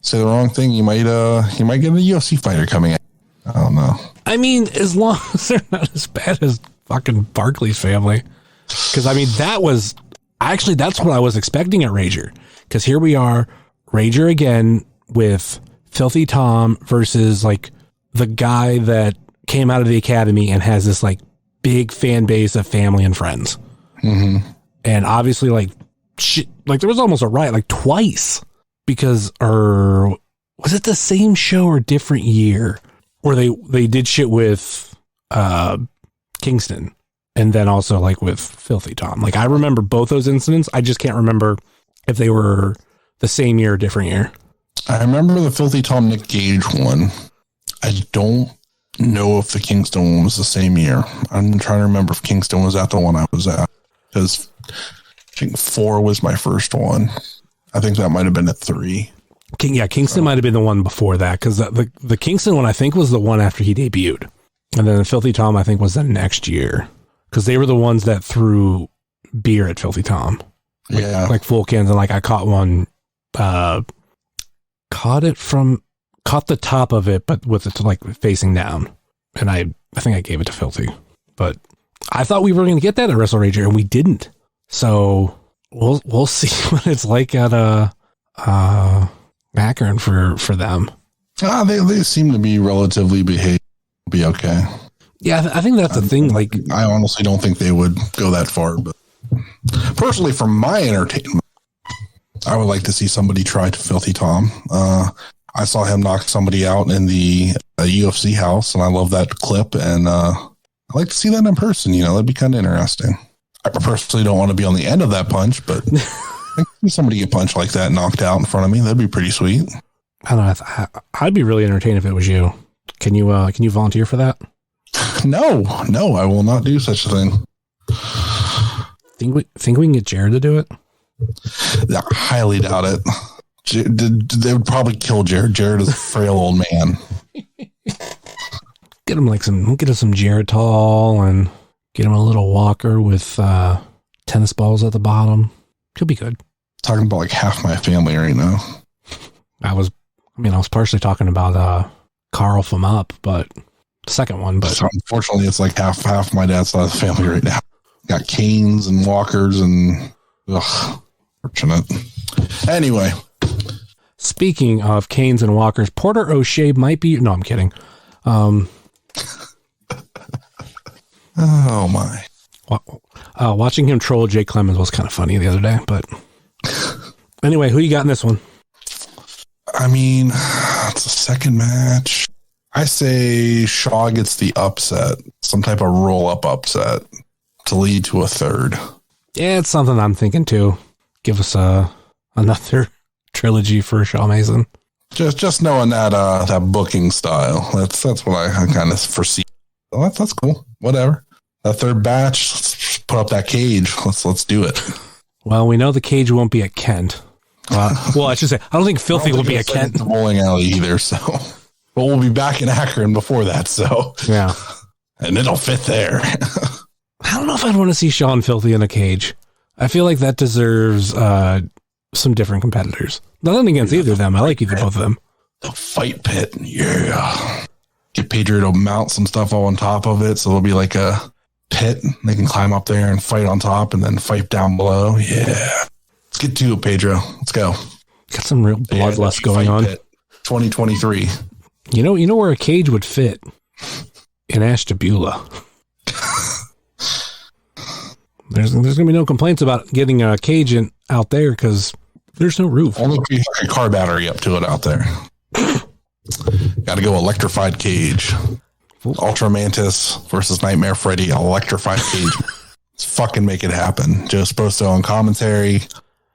say the wrong thing, you might get a UFC fighter coming in. I don't know. I mean, as long as they're not as bad as fucking Barkley's family, because I mean that's what I was expecting at Rager. Because here we are, Rager again with Filthy Tom versus like the guy that came out of the academy and has this like big fan base of family and friends. Mm-hmm. And obviously like shit, like there was almost a riot like twice because, or was it the same show or different year where they did shit with Kingston and then also like with Filthy Tom? Like I remember both those incidents. I just can't remember if they were the same year or different year. I remember the Filthy Tom Nick Gage one. I don't know if the Kingston one was the same year. I'm trying to remember if Kingston was at the one I was at, because I think 4 was my first one. I think that might have been at 3. Kingston might have been the one before that, because the Kingston one I think was the one after he debuted, and then the Filthy Tom I think was the next year, because they were the ones that threw beer at Filthy Tom. Like full cans, and like I caught one, caught the top of it, but with it like facing down. And I think I gave it to Filthy, but I thought we were going to get that at Wrestle Rager and we didn't. So we'll see what it's like at Akron for them. They seem to be relatively be okay. Yeah, I think that's the thing. Like, I honestly don't think they would go that far, but personally, for my entertainment, I would like to see somebody try to Filthy Tom. I saw him knock somebody out in the UFC house, and I love that clip. And I'd like to see that in person. You know, that'd be kind of interesting. I personally don't want to be on the end of that punch, but if somebody get punched like that, knocked out in front of me, that'd be pretty sweet. I don't know. I'd be really entertained if it was you. Can you volunteer for that? No, I will not do such a thing. Think we can get Jared to do it? I highly doubt it. They would probably kill Jared. Jared is a frail old man. Get him some Geritol and get him a little walker with tennis balls at the bottom. He'll be good. Talking about like half my family right now. I was partially talking about Carl from Up, but the second one. But so unfortunately, it's like half my dad's side of the family right now. Got canes and walkers and fortunate. Anyway. Speaking of canes and walkers, Porter O'Shea might be... No, I'm kidding. Oh, my. Watching him troll Jake Clemens was kind of funny the other day, but... Anyway, who you got in this one? I mean, it's a second match. I say Shaw gets the upset. Some type of roll-up upset to lead to a third. Yeah, it's something I'm thinking, too. Give us another... trilogy for Shaw Mason. Just knowing that booking style. That's what I kind of foresee. Well, that's cool. Whatever. That third batch, let's put up that cage. Let's do it. Well, we know the cage won't be at Kent. Well, I should say I don't think Filthy will be at Kent. The bowling alley either. So, but we'll be back in Akron before that. So yeah, and it'll fit there. I don't know if I'd want to see Shaw Filthy in a cage. I feel like that deserves some different competitors. Nothing against either of them. I like both of them. The fight pit. Yeah. Get Pedro to mount some stuff all on top of it. So it'll be like a pit. They can climb up there and fight on top and then fight down below. Yeah. Let's get to it, Pedro. Let's go. Got some real bloodlust going on. Pit, 2023. You know where a cage would fit? In Ashtabula. There's gonna be no complaints about getting a cage out there because there's no roof. Only if you hook a car battery up to it out there. Got to go electrified cage. Ultra Mantis versus Nightmare Freddy, electrified cage. Let's fucking make it happen. Joe Sposto on commentary.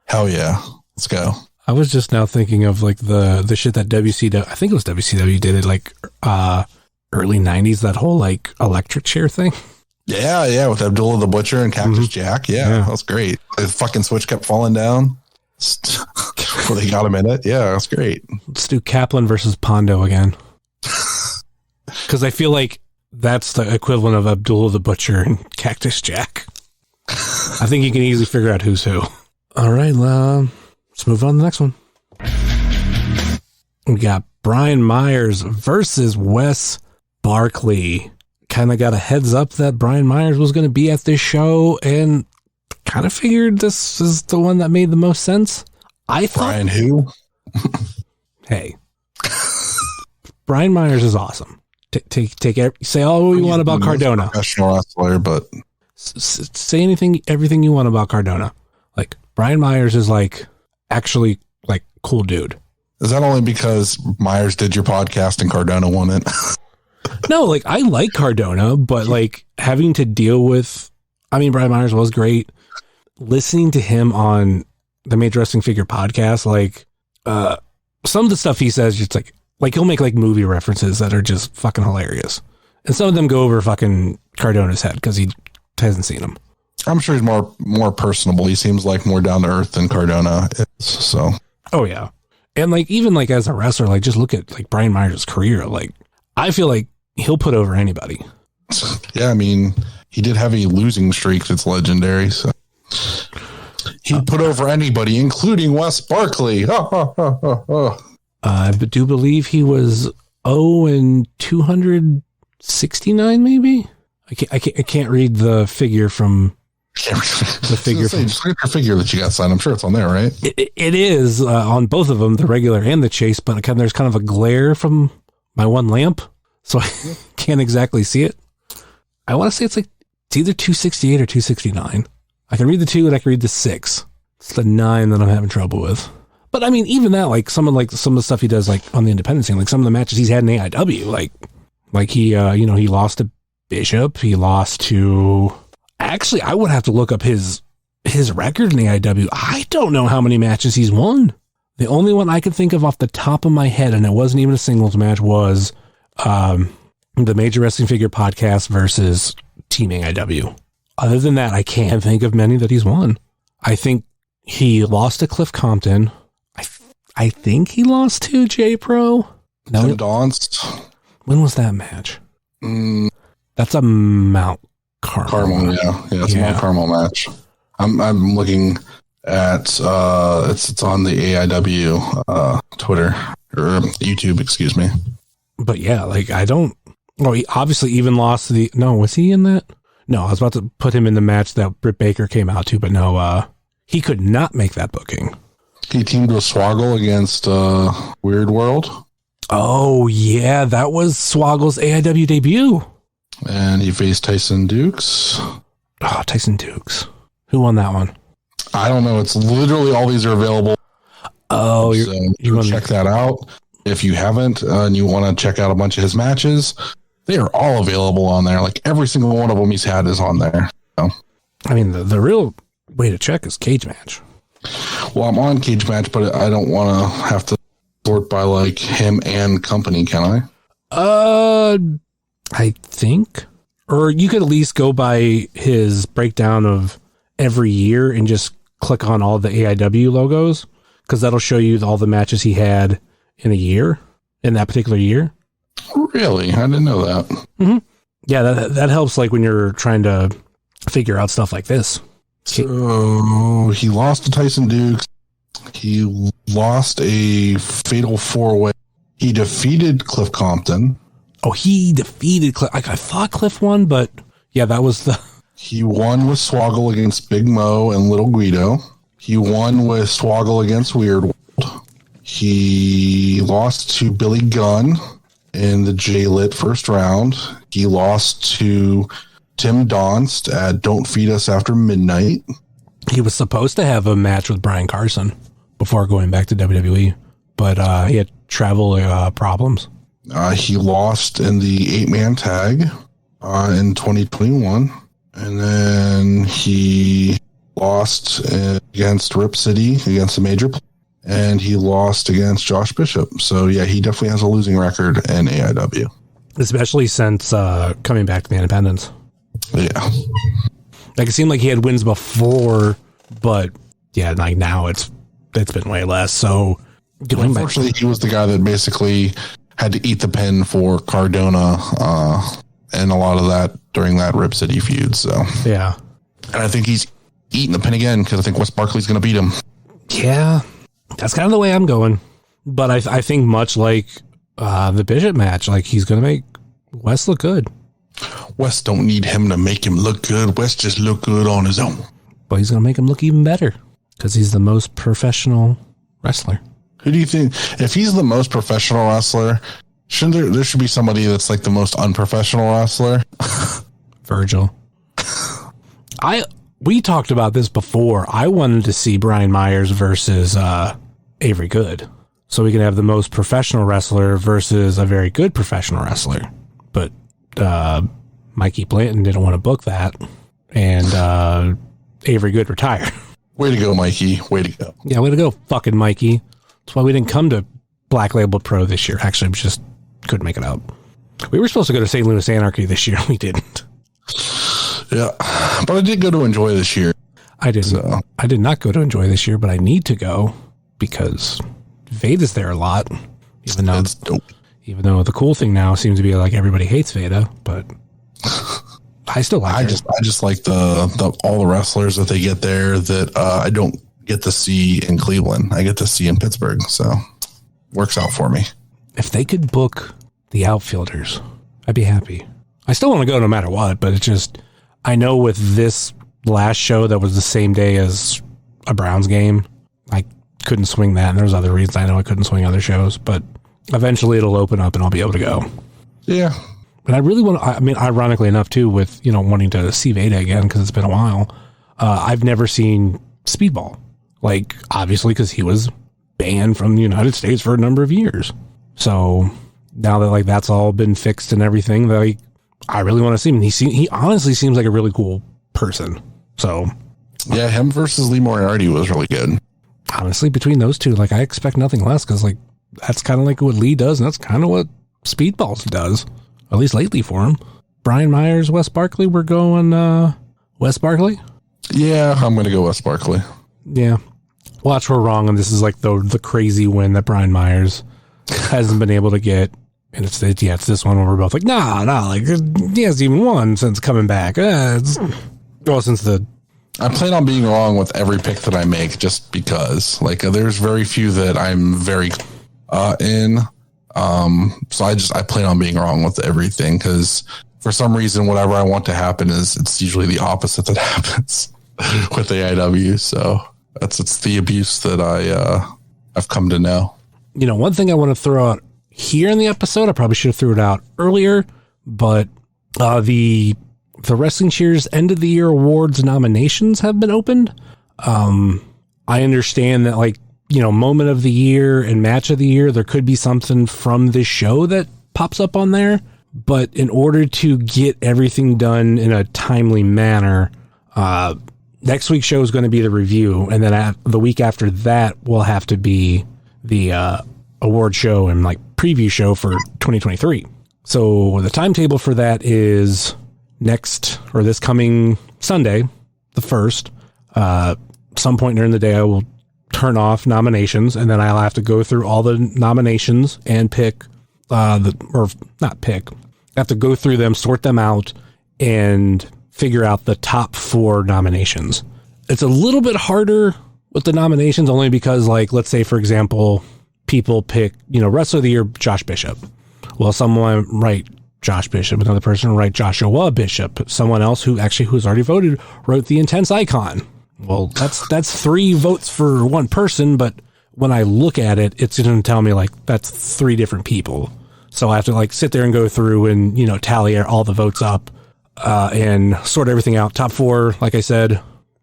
Hell yeah. Let's go. I was just now thinking of like the shit that WCW, I think it was WCW did it like early 90s, that whole like electric chair thing. Yeah, with Abdullah the Butcher and Cactus Jack. Yeah, that was great. The fucking switch kept falling down. Before they got him in it. Yeah, that's great. Let's do Kaplan versus Pondo again. Because I feel like that's the equivalent of Abdullah the Butcher and Cactus Jack. I think you can easily figure out who's who. All right, let's move on to the next one. We got Brian Myers versus Wes Barkley. Kind of got a heads up that Brian Myers was going to be at this show and kind of figured this is the one that made the most sense. I thought, Brian who? Hey, Brian Myers is awesome. Say all you want about Cardona. Professional wrestler, but say everything you want about Cardona. Like Brian Myers is like actually like cool dude. Is that only because Myers did your podcast and Cardona won it? No, like I like Cardona, but like having to deal with, I mean, Brian Myers was great. Listening to him on the Major Wrestling Figure podcast, like some of the stuff he says, just like he'll make like movie references that are just fucking hilarious, and some of them go over fucking Cardona's head because he hasn't seen them. I'm sure he's more personable. He seems like more down to earth than Cardona is. So, oh yeah, and like even like as a wrestler, like just look at like Brian Myers' career. Like I feel like he'll put over anybody. Yeah, I mean, he did have a losing streak that's legendary. So he put over anybody, including Wes Barkley. I do believe he was 269, maybe. I can't read the figure from the figure. Just look at your figure that you got signed. I'm sure it's on there, right? It is on both of them, the regular and the chase. But there's kind of a glare from my one lamp, so I can't exactly see it. I want to say it's either 268 or 269. I can read the 2 and I can read the 6. It's the 9 that I'm having trouble with. But I mean, even that, like some of the stuff he does, like on the independent scene, like some of the matches he's had in AIW, like he, he lost to Bishop. He lost to. Actually, I would have to look up his record in AIW. I don't know how many matches he's won. The only one I could think of off the top of my head, and it wasn't even a singles match, was the Major Wrestling Figure podcast versus Team AIW. Other than that, I can't think of many that he's won. I think he lost to Cliff Compton. I think he lost to J Pro. No, Dawn's. When was that match? That's a Mount Carmel. It's a Mount Carmel match. I'm looking at it's on the AIW Twitter or YouTube, excuse me. But yeah, like I don't. Oh, he obviously even lost to the. No, was he in that? No, I was about to put him in the match that Britt Baker came out to, but no, he could not make that booking. He teamed with Swoggle against Weird World. Oh yeah, that was Swoggle's AIW debut. And he faced Tyson Dukes. Oh, Tyson Dukes. Who won that one? I don't know. It's literally all these are available. Oh, you check that out. If you haven't and you want to check out a bunch of his matches, they are all available on there. Like every single one of them he's had is on there. So. I mean, the real way to check is Cage Match. Well, I'm on Cage Match, but I don't want to have to sort by like him and company, can I? I think. Or you could at least go by his breakdown of every year and just click on all the AIW logos, because that'll show you all the matches he had in a year, in that particular year. Really? I didn't know that. Mm-hmm. Yeah, that helps like when you're trying to figure out stuff like this. So he lost to Tyson Dukes. He lost a fatal 4-way. He defeated Cliff Compton. Oh, he defeated Cliff. I thought Cliff won, but Yeah, that was the... He won with Swoggle against Big Mo and Little Guido. He won with Swoggle against Weird World. He lost to Billy Gunn in the J-Lit first round. He lost to Tim Donst at Don't Feed Us After Midnight. He was supposed to have a match with Brian Carson before going back to WWE, but he had travel problems. He lost in the 8-man tag in 2021. And then he lost against Rip City against a major player. And he lost against Josh Bishop. So, yeah, he definitely has a losing record in AIW. Especially since coming back to the independents. Yeah. Like, it seemed like he had wins before, but, yeah, like now it's been way less. So, unfortunately, he was the guy that basically had to eat the pin for Cardona and a lot of that during that Rip City feud. So, yeah. And I think he's eating the pin again because I think Wes Barkley's going to beat him. Yeah. That's kind of the way I'm going. But I think much like the Bishop match, like he's going to make Wes look good. Wes don't need him to make him look good. Wes just look good on his own. But he's going to make him look even better because he's the most professional wrestler. Who do you think, if he's the most professional wrestler, shouldn't there should be somebody that's like the most unprofessional wrestler? Virgil. We talked about this before. I wanted to see Brian Myers versus Avery Good. So we can have the most professional wrestler versus a very good professional wrestler. But Mikey Blanton didn't want to book that. And Avery Good retired. Way to go, Mikey. Way to go. Yeah, way to go, fucking Mikey. That's why we didn't come to Black Label Pro this year. Actually, we just couldn't make it out. We were supposed to go to St. Louis Anarchy this year. We didn't. Yeah, but I did go to Enjoy this year. I didn't. So. I did not go to Enjoy this year, but I need to go because Veda's there a lot. Even though the cool thing now seems to be like everybody hates Veda, but I still like her. I just like the all the wrestlers that they get there that I don't get to see in Cleveland. I get to see in Pittsburgh, so works out for me. If they could book the outfielders, I'd be happy. I still want to go no matter what, but it's just, I know with this last show that was the same day as a Browns game, I couldn't swing that. And there's other reasons I know I couldn't swing other shows, but eventually it'll open up and I'll be able to go. Yeah. But I really want to, I mean, ironically enough too, with, wanting to see Veda again, because it's been a while, I've never seen Speedball. Like, obviously, because he was banned from the United States for a number of years. So now that like that's all been fixed and everything, like I really want to see him. He honestly seems like a really cool person. So yeah, him versus Lee Moriarty was really good. Honestly, between those two, like I expect nothing less because like that's kind of like what Lee does, and that's kind of what Speedballs does, at least lately for him. Brian Myers, Wes Barkley. We're going Wes Barkley. Yeah, I'm going to go Wes Barkley. Yeah. Watch, we're wrong, and this is like the crazy win that Brian Myers hasn't been able to get, and it's this one where we're both like, nah, like he hasn't even won since coming back. Since I plan on being wrong with every pick that I make, just because like there's very few that I'm very in. So I plan on being wrong with everything because for some reason, whatever I want to happen it's usually the opposite that happens with the AIW. So it's the abuse that I've come to know. One thing I want to throw out here in the episode, I probably should have threw it out earlier, but the Wrestling Cheers End of the Year Awards nominations have been opened. I understand that like, moment of the year and match of the year, there could be something from this show that pops up on there, but in order to get everything done in a timely manner, next week's show is going to be the review, and then the week after that will have to be the award show and like preview show for 2023. So the timetable for that is this coming Sunday, the 1st. Some point during the day, I will turn off nominations, and then I'll have to go through all the nominations and pick I have to go through them, sort them out, and figure out the top 4 nominations. It's a little bit harder with the nominations only because, like, let's say, for example, people pick, Wrestler of the Year, Josh Bishop. Well, someone write Josh Bishop. Another person will write Joshua Bishop. Someone else who's already voted wrote the Intense Icon. Well, that's 3 votes for one person, but when I look at it, it's going to tell me like that's 3 different people. So I have to like sit there and go through and, you know, tally all the votes up and sort everything out. Top 4, like I said.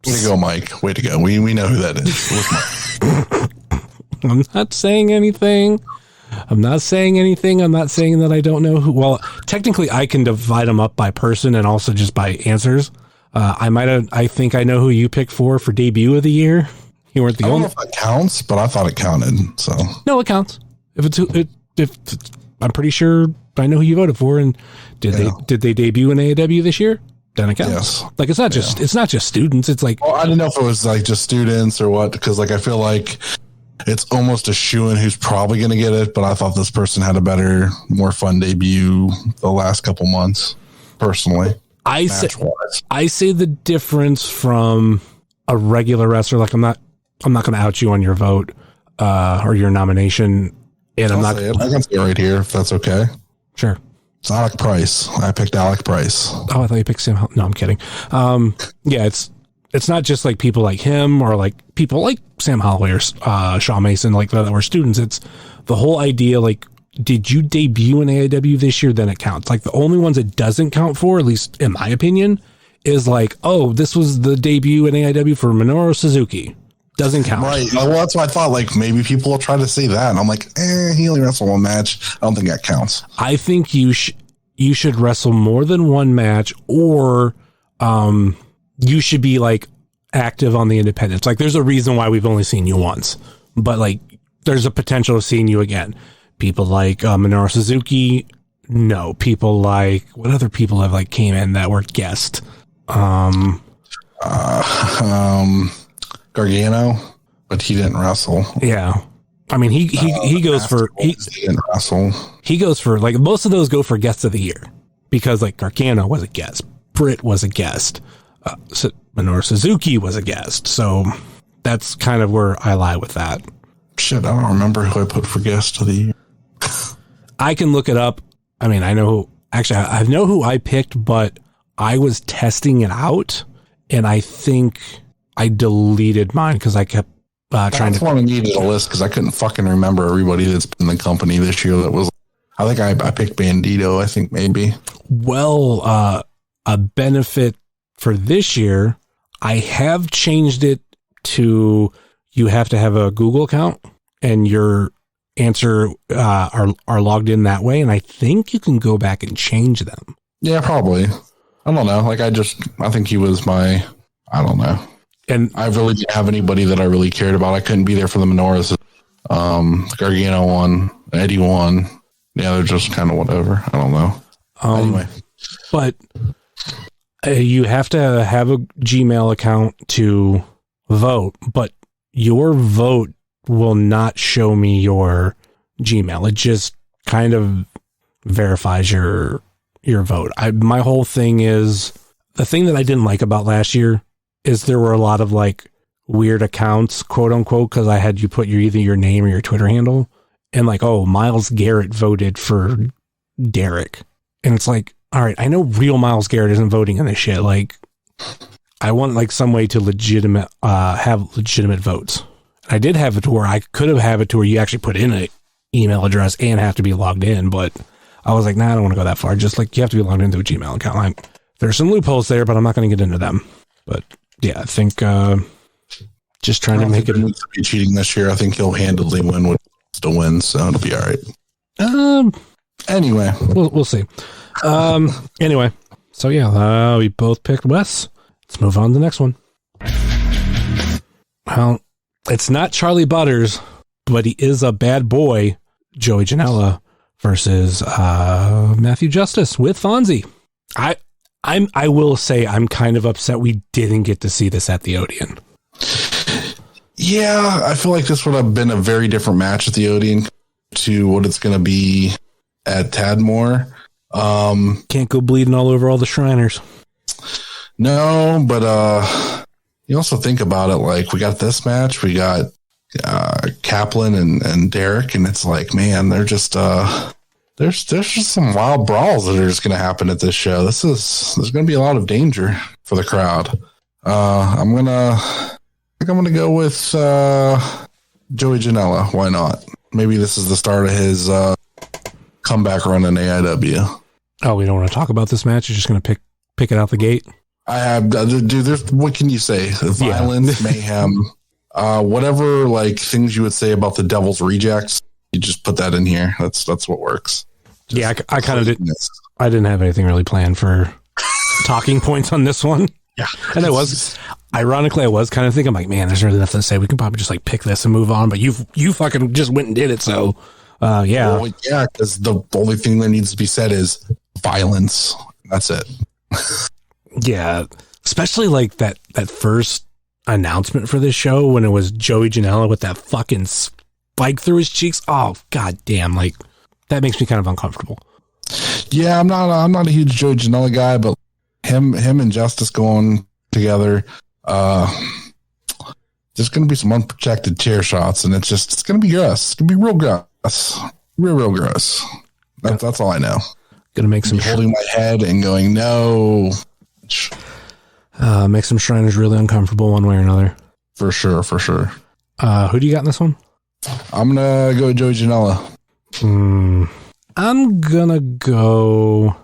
Way to go, Mike. Way to go. We know who that is. I'm not saying anything. I'm not saying that I don't know who. Well, technically I can divide them up by person and also just by answers. I think I know who you picked for debut of the year. You weren't the only. I don't know if that counts, but I thought it counted. So no, it counts. If I'm pretty sure I know who you voted for, and did they debut in AAW this year? Then it counts. Yes. Like it's not just students. It's like, well, I didn't know if it was like just students or what, because like I feel like it's almost a shoo-in who's probably going to get it. But I thought this person had a better, more fun debut the last couple months. Personally, I say the difference from a regular wrestler. Like I'm not going to out you on your vote or your nomination, and I can say it right here if that's okay. Sure. It's Alec Price. I picked Alec Price. Oh, I thought you picked Sam. No, I'm kidding. Yeah, it's not just like people like him or like people like Sam Holloway or Shawn Mason, like that were students. It's the whole idea. Like, did you debut in AAW this year? Then it counts. Like the only ones it doesn't count for, at least in my opinion, is like, oh, this was the debut in AAW for Minoru Suzuki. Doesn't count. Right. Well, that's why I thought like maybe people will try to say that. And I'm like, he only wrestled one match. I don't think that counts. I think you should wrestle more than one match, or you should be like active on the independents. Like there's a reason why we've only seen you once, but like there's a potential of seeing you again. People like Minoru Suzuki. No, people like, what other people have like came in that were guests? Gargano, but he didn't wrestle. Yeah. I mean, he goes for, he didn't wrestle. He goes for, like, most of those go for guests of the year because like Gargano was a guest. Britt was a guest. Minoru Suzuki was a guest. So that's kind of where I lie with that. Shit, I don't remember who I put for guest of the year. I can look it up. I mean, I know who I picked, but I was testing it out and I think I deleted mine because I kept trying to. That's one I needed a list because I couldn't fucking remember everybody that's been in the company this year. That was, I think I picked Bandito. I think maybe. Well, a benefit for this year, I have changed it to you have to have a Google account and your answer are logged in that way, and I think you can go back and change them. Yeah, probably. I don't know. Like I think he was I don't know. And I really didn't have anybody that I really cared about. I couldn't be there for the Minoras. Gargano won, Eddie won. Yeah, they're just kind of whatever. I don't know. Anyway, but you have to have a Gmail account to vote, but your vote will not show me your Gmail. It just kind of verifies your vote. My whole thing is, the thing that I didn't like about last year is there were a lot of like weird accounts, quote unquote, because I had you put either your name or your Twitter handle, and like, oh, Myles Garrett voted for Derek, and it's like, all right, I know real Myles Garrett isn't voting on this shit. Like, I want like some way to have legitimate votes. I did have it to where I could have it to where you actually put in an email address and have to be logged in, but I was like, nah, I don't want to go that far. Just like you have to be logged into a Gmail account. There's some loopholes there, but I'm not going to get into them. But yeah, I think just trying to make it. He needs to be cheating this year. I think he'll handily win what he wants to win, so it'll be all right. Anyway, we'll see. Anyway, so yeah, we both picked Wes. Let's move on to the next one. Well, it's not Charlie Butters, but he is a bad boy, Joey Janela versus Matthew Justice with Fonzie. I will say I'm kind of upset we didn't get to see this at the Odeon. Yeah, I feel like this would have been a very different match at the Odeon to what it's going to be at Tadmor. Can't go bleeding all over all the Shriners. No, but you also think about it, like we got this match, we got Kaplan and Derek, and it's like, man, they're just There's just some wild brawls that are just going to happen at this show. There's going to be a lot of danger for the crowd. I think I'm gonna go with Joey Janela. Why not? Maybe this is the start of his comeback run in AIW. Oh, we don't want to talk about this match. You're just gonna pick it out the gate. I have, dude. There's, what can you say? Violence, mayhem, whatever like things you would say about the Devil's Rejects. You just put that in here. That's what works. Just I kind of did. I didn't have anything really planned for talking points on this one. Yeah, and I was kind of thinking, like, man, there's really nothing to say. We can probably just like pick this and move on. But you fucking just went and did it. So, yeah. Well, yeah, because the only thing that needs to be said is violence. That's it. Yeah, especially like that first announcement for this show when it was Joey Janela with that fucking spike through his cheeks. Oh, god damn! Like that makes me kind of uncomfortable. Yeah, I'm not a huge Joey Janela guy, but him and Justice going together, there's going to be some unprotected chair shots, and it's going to be gross. It's going to be real gross, real gross. That's all I know. Gonna make some holding my head and going no. Make some Shriners really uncomfortable one way or another. For sure. Who do you got in this one? I'm gonna go Joey Janela. I'm gonna go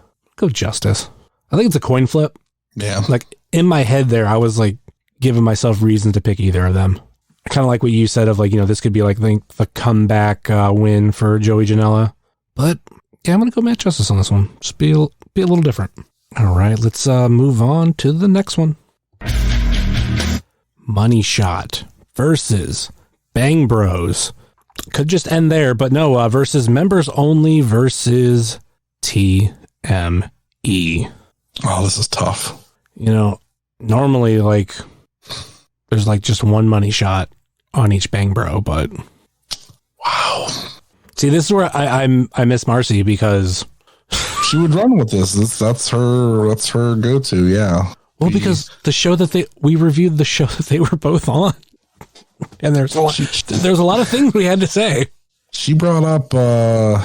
Justice. I think it's a coin flip. Yeah. Like in my head there, I was like giving myself reasons to pick either of them. Kind of like what you said of like, this could be like the comeback win for Joey Janela. But yeah, I'm going to go Matt Justice on this one. Just be a little different. All right, let's move on to the next one. Money Shot versus Bang Bros. Could just end there, but no, versus Members Only versus TME. Oh, this is tough. Normally like there's like just one money shot on each Bang Bro, but wow. See, this is where I miss Marcy because she would run with this. That's her go-to. Yeah. Well, because the show that we reviewed the show that they were both on, and there's a lot of things we had to say. She brought up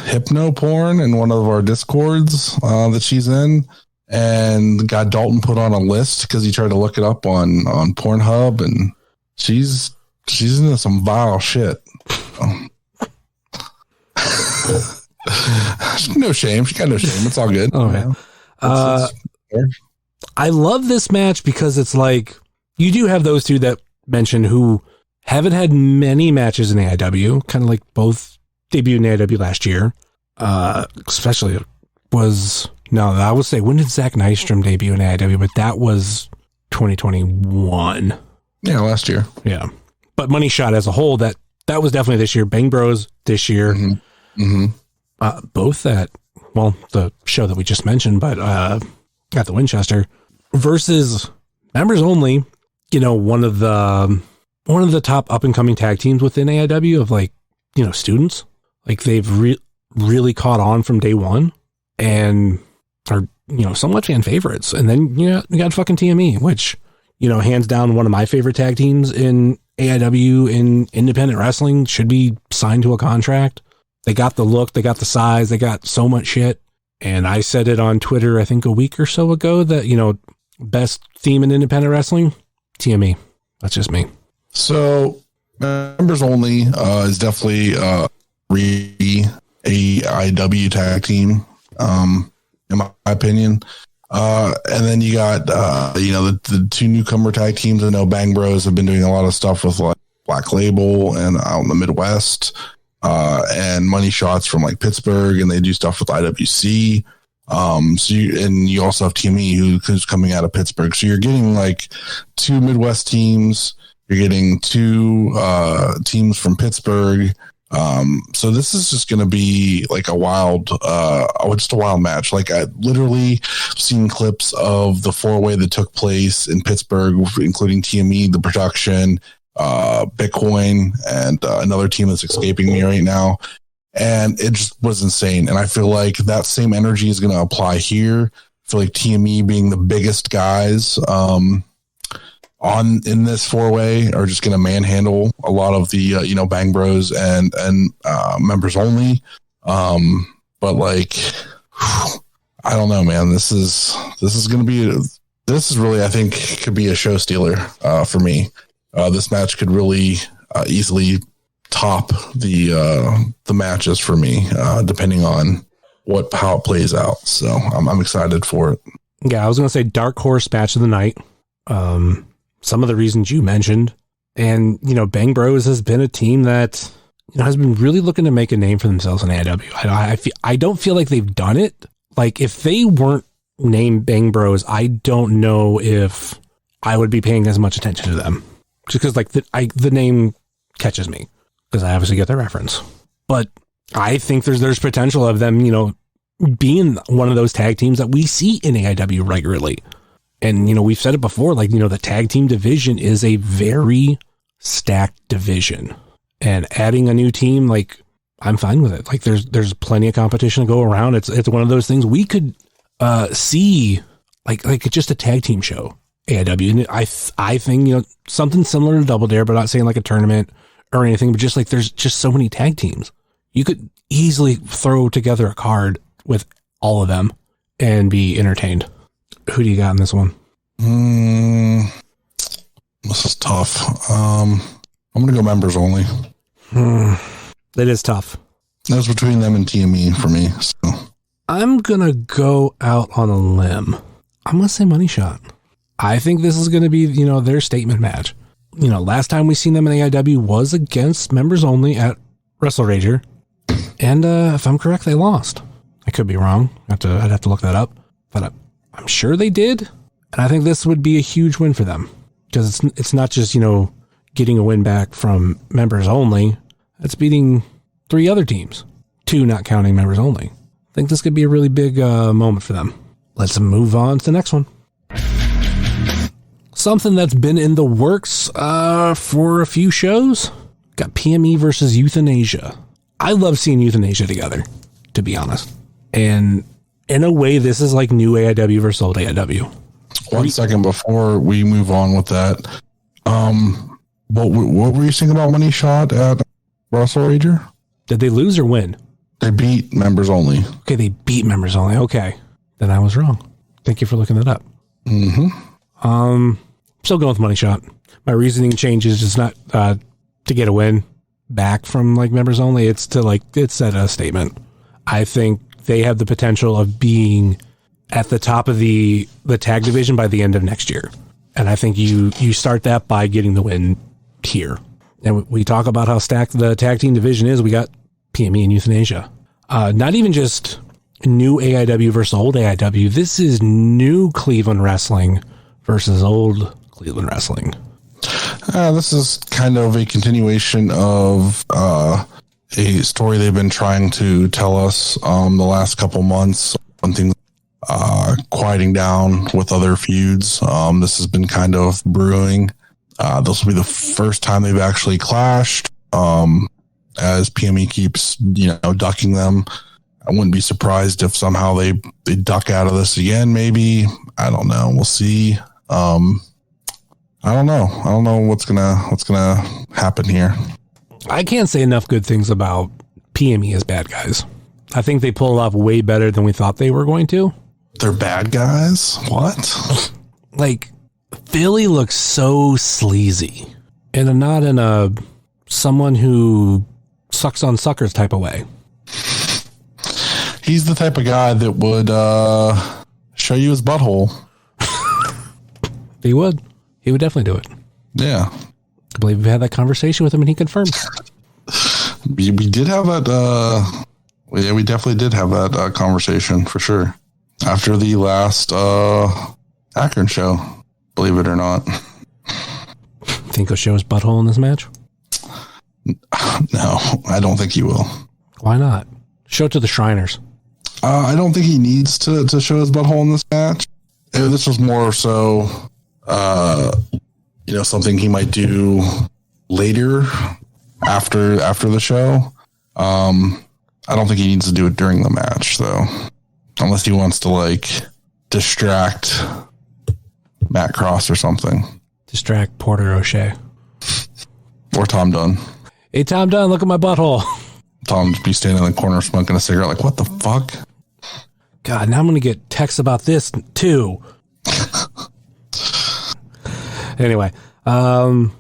hypno porn in one of our discords that she's in, and got Dalton put on a list because he tried to look it up on Pornhub, and she's into some vile shit. No shame. She got no shame. It's all good. Oh, man. I love this match because it's like you do have those two that mentioned who haven't had many matches in AIW, kind of like both debuted in AIW last year. Especially I would say, when did Zach Nystrom debut in AIW? But that was 2021. Yeah, last year. Yeah. But Money Shot as a whole, that was definitely this year. Bang Bros this year. Mm-hmm. Mm-hmm. Both at, the show that we just mentioned, but at the Winchester versus Members Only, one of the top up and coming tag teams within AIW of like, students. Like they've really caught on from day one and are, somewhat fan favorites. And then you got fucking TME, which, hands down one of my favorite tag teams in AIW in independent wrestling, should be signed to a contract. They got the look, they got the size, they got so much shit. And I said it on Twitter, I think a week or so ago that, best theme in independent wrestling, TME. That's just me. So Members Only is definitely AIW tag team, in my opinion. And then you got, the two newcomer tag teams. I know Bang Bros have been doing a lot of stuff with like Black Label and out in the Midwest, and Money Shots from like Pittsburgh, and they do stuff with IWC. You also have TME who's coming out of Pittsburgh. So you're getting like two Midwest teams. You're getting two teams from Pittsburgh. So this is just going to be like a wild match. Like I literally seen clips of the 4-way that took place in Pittsburgh, including TME, the production, Bitcoin, and another team that's escaping me right now. And it just was insane. And I feel like that same energy is going to apply here. I feel like TME being the biggest guys, in this 4-way are just going to manhandle a lot of the Bang Bros and Members Only. but like, I don't know, man. This is really, I think, could be a show stealer for me. This match could really easily top the matches for me, depending on how it plays out. So I'm excited for it. Yeah, I was going to say dark horse match of the night. Some of the reasons you mentioned, and Bang Bros has been a team that has been really looking to make a name for themselves in AEW. I don't feel like they've done it. Like if they weren't named Bang Bros, I don't know if I would be paying as much attention to them, just because like the name catches me because I obviously get the reference. But I think there's potential of them, being one of those tag teams that we see in AEW regularly. And, we've said it before, like, the tag team division is a very stacked division. And adding a new team, like, I'm fine with it. Like, there's plenty of competition to go around. It's one of those things we could see, like just a tag team show, AEW. And I think, something similar to Double Dare, but not saying like a tournament or anything, but just like there's just so many tag teams. You could easily throw together a card with all of them and be entertained. Who do you got in this one? This is tough. I'm going to go members only. It is tough. That's between them and TME for me. So I'm going to go out on a limb. I'm going to say Money Shot. I think this is going to be, their statement match. Last time we seen them in AIW was against members only at Wrestle Rager. And if I'm correct, they lost. I could be wrong. I'd have to look that up. But I'm sure they did. And I think this would be a huge win for them. Because it's not just, getting a win back from members only. It's beating 3 other teams. 2 not counting members only. I think this could be a really big moment for them. Let's move on to the next one. Something that's been in the works for a few shows. Got PME versus Euthanasia. I love seeing Euthanasia together, to be honest. And in a way, this is like new AIW versus old AIW. 1 second before we move on with that. What were you saying about Money Shot at Wrestle Rager? Did they lose or win? They beat members only. Okay, they beat members only. Okay. Then I was wrong. Thank you for looking that up. Still going with Money Shot. My reasoning changes. It's not to get a win back from like members only. It's at a statement. I think they have the potential of being at the top of the tag division by the end of next year. And I think you start that by getting the win here. And we talk about how stacked the tag team division is. We got PME and Euthanasia. Not even just new AIW versus old AIW. This is new Cleveland wrestling versus old Cleveland wrestling. This is kind of a continuation of a story they've been trying to tell us the last couple months when things quieting down with other feuds. This has been kind of brewing. This will be the first time they've actually clashed, as PME keeps, ducking them. I wouldn't be surprised if somehow they duck out of this again, maybe. I don't know. We'll see. I don't know. I don't know what's gonna happen here. I can't say enough good things about PME as bad guys. I think they pull off way better than we thought they were going to. They're bad guys? What? Like, Philly looks so sleazy. And not in a someone who sucks on suckers type of way. He's the type of guy that would show you his butthole. He would. He would definitely do it. Yeah. I believe we had that conversation with him and he confirmed. We did have that. We definitely did have that conversation for sure. After the last Akron show, believe it or not. Think he'll show his butthole in this match? No, I don't think he will. Why not? Show it to the Shriners. I don't think he needs to show his butthole in this match. This was more so, something he might do later after the show. I don't think he needs to do it during the match, though, unless he wants to distract Matt Cross or something. Distract Porter O'Shea or Tom Dunn. Hey, Tom Dunn, look at my butthole. Tom just be standing in the corner smoking a cigarette like, what the fuck? God, now I'm going to get texts about this too. Anyway, I'm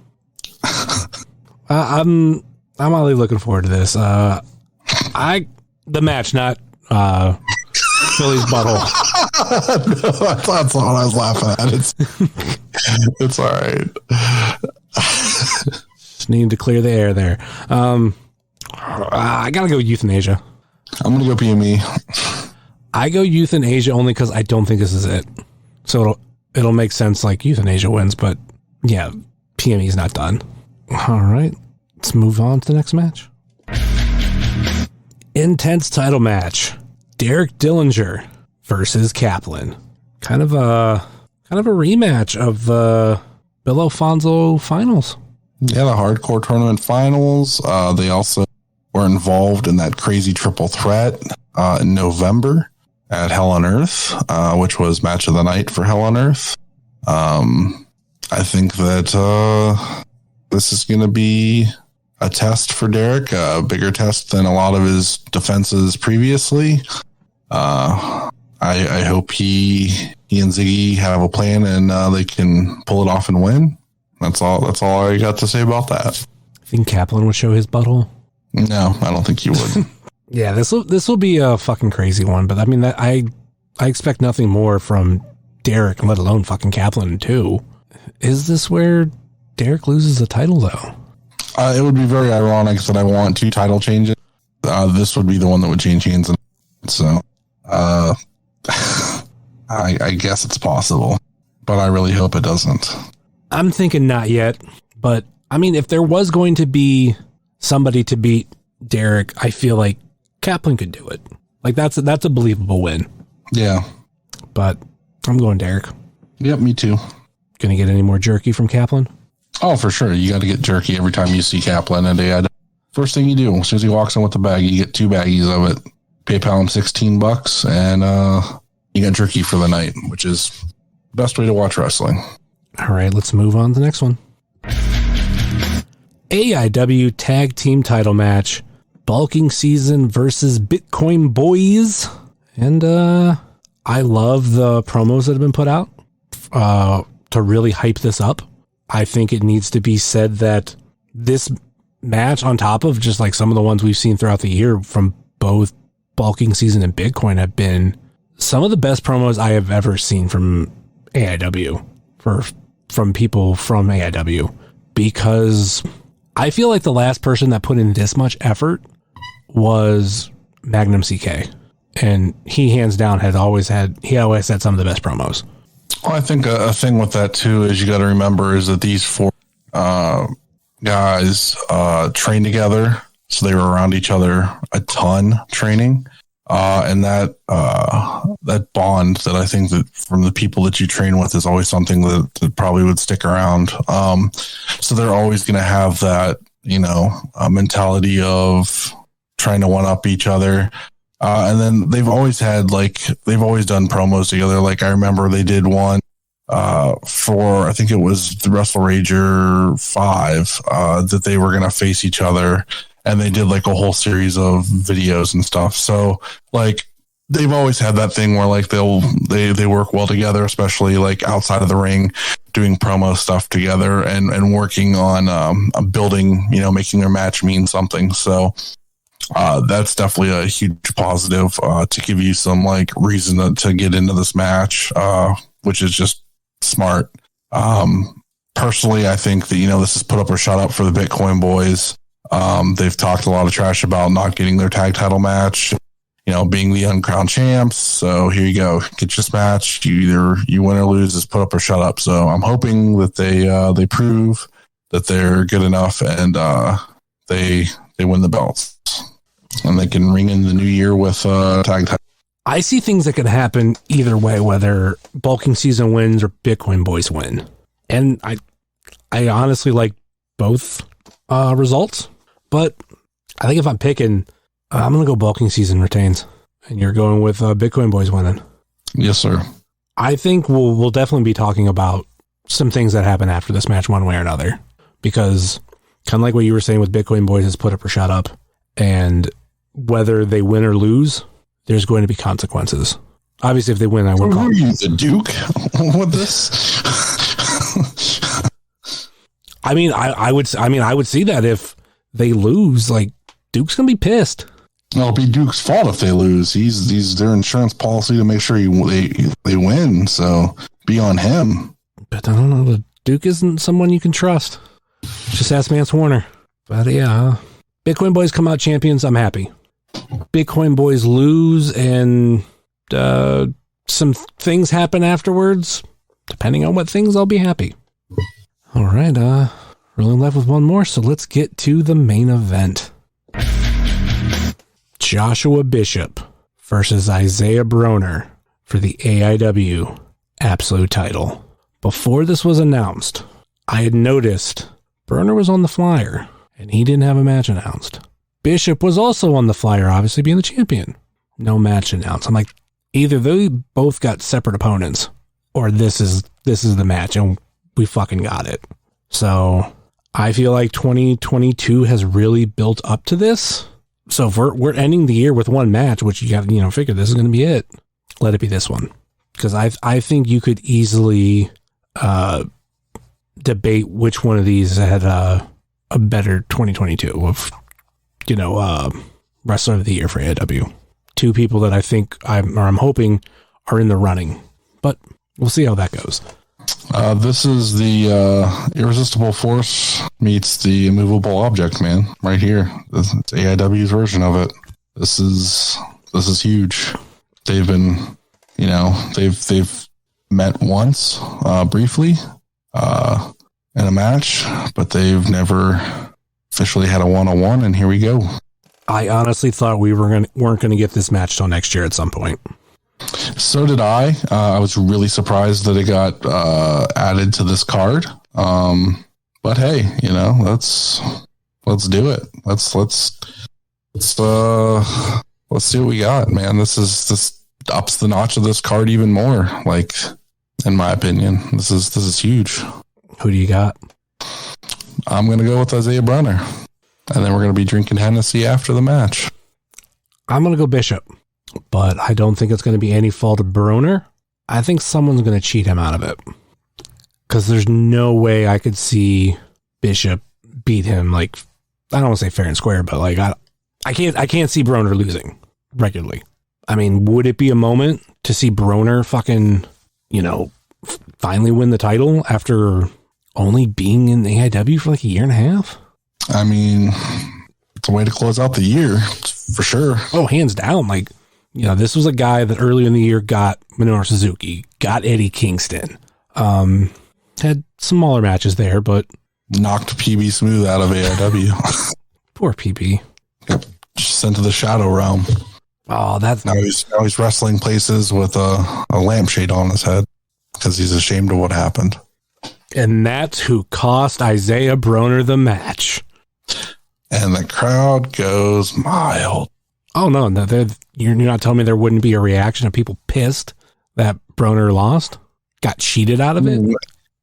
really looking forward to this. The match, not Philly's butthole. No, that's what I was laughing at. It's all right. Just need to clear the air there. I gotta go euthanasia. I'm gonna go PME. I go euthanasia only because I don't think this is it. So it'll make sense like euthanasia wins, but yeah, PME is not done. All right, let's move on to the next match. Intense title match: Derek Dillinger versus Kaplan. Kind of a rematch of Bill Alfonso finals. Yeah, the hardcore tournament finals. They also were involved in that crazy triple threat in November at Hell on Earth, which was match of the night for Hell on Earth. I think that this is going to be a test for Derek, a bigger test than a lot of his defenses previously. I hope he and Ziggy have a plan and they can pull it off and win. That's all I got to say about that. I think Kaplan would show his butthole. No, I don't think he would. Yeah, this will be a fucking crazy one, but I mean that I expect nothing more from Derek, let alone fucking Kaplan too. Is this where Derek loses the title though? It would be very ironic that I want 2 title changes. This would be the one that would change hands. So, I guess it's possible, but I really hope it doesn't. I'm thinking not yet, but I mean, if there was going to be somebody to beat Derek, I feel like Kaplan could do it. Like that's a believable win. Yeah, but I'm going Derek. Yep, me too. Gonna get any more jerky from Kaplan? Oh, for sure. You got to get jerky every time you see Kaplan. And first thing you do, as soon as he walks in with the bag, you get 2 baggies of it. PayPal him $16, and you got jerky for the night, which is the best way to watch wrestling. All right, let's move on to the next one. AIW Tag Team Title Match: Bulking Season versus Bitcoin Boys. And I love the promos that have been put out to really hype this up. I think it needs to be said that this match, on top of just like some of the ones we've seen throughout the year from both Bulking Season and Bitcoin, have been some of the best promos I have ever seen from AIW, from people from AIW, because I feel like the last person that put in this much effort was Magnum CK, and he hands down always had some of the best promos. Well, I think a thing with that too is you got to remember is that these 4 guys trained together, so they were around each other a ton training, and that bond that I think that from the people that you train with is always something that probably would stick around. So they're always going to have that, mentality of trying to one up each other. And then they've always done promos together. Like I remember they did one for, I think it was the Wrestle Rager 5, that they were going to face each other, and they did like a whole series of videos and stuff. So like they've always had that thing where like they work well together, especially like outside of the ring, doing promo stuff together and working on building, making their match mean something. So that's definitely a huge positive to give you some like reason to get into this match, which is just smart. Personally, I think that, this is put up or shut up for the Bitcoin Boys. They've talked a lot of trash about not getting their tag title match, being the uncrowned champs. So here you go, get your match. You win or lose, is put up or shut up. So I'm hoping that they prove that they're good enough and they win the belts. And they can ring in the new year with tag title. I see things that could happen either way, whether Bulking Season wins or Bitcoin Boys win. And I honestly like both results. But I think if I'm picking, I'm going to go Bulking Season retains. And you're going with Bitcoin Boys winning. Yes, sir. I think we'll definitely be talking about some things that happen after this match one way or another. Because kind of like what you were saying with Bitcoin Boys is put up or shut up. And whether they win or lose, there's going to be consequences. Obviously, if they win, I won't call you the Duke with this. I mean, I would see that if they lose, like Duke's gonna be pissed. It'll be Duke's fault if they lose. He's their insurance policy to make sure they win. So be on him. But I don't know. The Duke isn't someone you can trust. Just ask Mance Warner. But yeah, Bitcoin Boys come out champions. I'm happy. Bitcoin Boys lose and some things happen afterwards. Depending on what things, I'll be happy. All right, we're only left with one more, so let's get to the main event. Joshua Bishop versus Isaiah Broner for the AIW Absolute title. Before this was announced, I had noticed Broner was on the flyer, and he didn't have a match announced. Bishop was also on the flyer, obviously being the champion. No match announced. I'm like, either they both got separate opponents, or this is the match, and we fucking got it. So I feel like 2022 has really built up to this. So if we're ending the year with one match, which you got to figure this is going to be it, let it be this one, because I think you could easily debate which one of these had a better 2022 of wrestler of the year for AIW. Two people that I think I'm hoping are in the running, but we'll see how that goes. This is the irresistible force meets the immovable object, man. Right here, it's AIW's version of it. This is huge. They've been, they've met once briefly in a match, but they've never officially had a one-on-one. And here we go. I honestly thought we weren't going to get this match till next year at some point. So did I. I was really surprised that it got added to this card. But hey, let's do it. Let's see what we got, man. This ups the notch of this card even more. Like, in my opinion, this is huge. Who do you got? I'm gonna go with Isaiah Broner, and then we're gonna be drinking Hennessy after the match. I'm gonna go Bishop. But I don't think it's going to be any fault of Broner. I think someone's going to cheat him out of it. Because there's no way I could see Bishop beat him, like, I don't want to say fair and square, but like I can't see Broner losing regularly. I mean, would it be a moment to see Broner fucking, finally win the title after only being in AIW for like a year and a half? I mean, it's a way to close out the year, for sure. Oh, hands down. Like, this was a guy that earlier in the year got Minoru Suzuki, got Eddie Kingston, had smaller matches there, but knocked PB Smooth out of AIW. Poor PB. Yep. Sent to the Shadow Realm. Oh, that's now he's wrestling places with a lampshade on his head because he's ashamed of what happened. And that's who cost Isaiah Broner the match. And the crowd goes mild. Oh, no, you're not telling me there wouldn't be a reaction of people pissed that Broner lost? Got cheated out of it?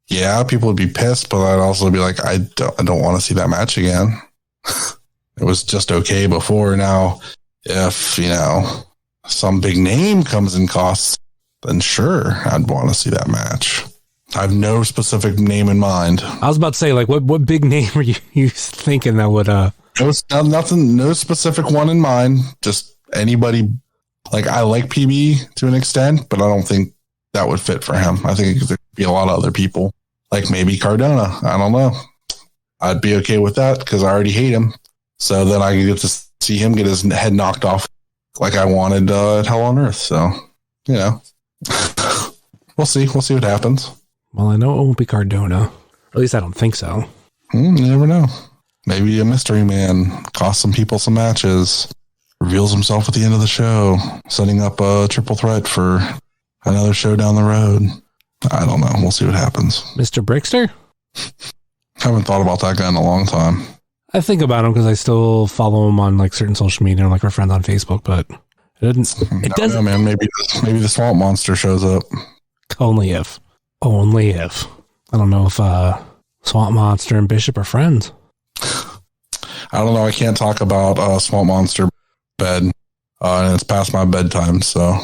Yeah, people would be pissed, but I'd also be like, I don't want to see that match again. It was just okay before. Now, if, some big name comes and costs, then sure, I'd want to see that match. I have no specific name in mind. I was about to say, like, what big name are you thinking that would... No specific one in mind. Just anybody. Like, I like PB to an extent, but I don't think that would fit for him. I think there could be a lot of other people, like maybe Cardona. I don't know. I'd be okay with that because I already hate him. So then I get to see him get his head knocked off like I wanted at Hell on Earth. So, we'll see. We'll see what happens. Well, I know it won't be Cardona. Or at least I don't think so. You never know. Maybe a mystery man costs some people some matches, reveals himself at the end of the show, setting up a triple threat for another show down the road. I don't know. We'll see what happens. Mr. Brickster? Haven't thought about that guy in a long time. I think about him because I still follow him on like certain social media and like we're friends on Facebook, but it doesn't. Know, man. Maybe the Swamp Monster shows up. Only if. I don't know if Swamp Monster and Bishop are friends. I don't know. I can't talk about Swamp Monster. bed, and it's past my bedtime. So,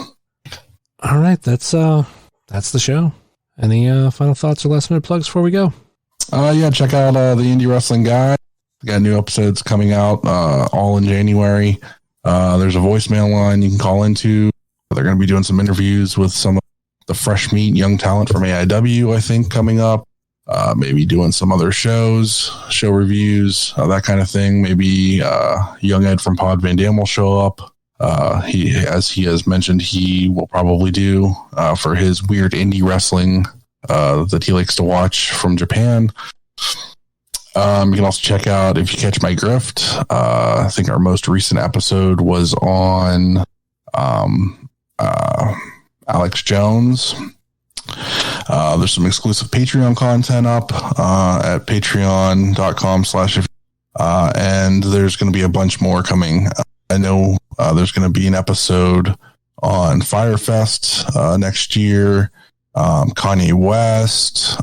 all right, that's the show. Any final thoughts or last minute plugs before we go? Yeah, check out the Indie Wrestling Guide. We got new episodes coming out all in January. There's a voicemail line you can call into. They're going to be doing some interviews with some of the fresh meat, young talent from AIW, I think, coming up. Maybe doing some other show reviews, that kind of thing. Maybe young Ed from Pod Van Dam will show up. He has mentioned, he will probably do for his weird indie wrestling that he likes to watch from Japan. You can also check out If You Catch My Grift. I think our most recent episode was on Alex Jones. There's some exclusive Patreon content up at patreon.com/ and there's going to be a bunch more coming. I know there's going to be an episode on Firefest next year. Kanye West.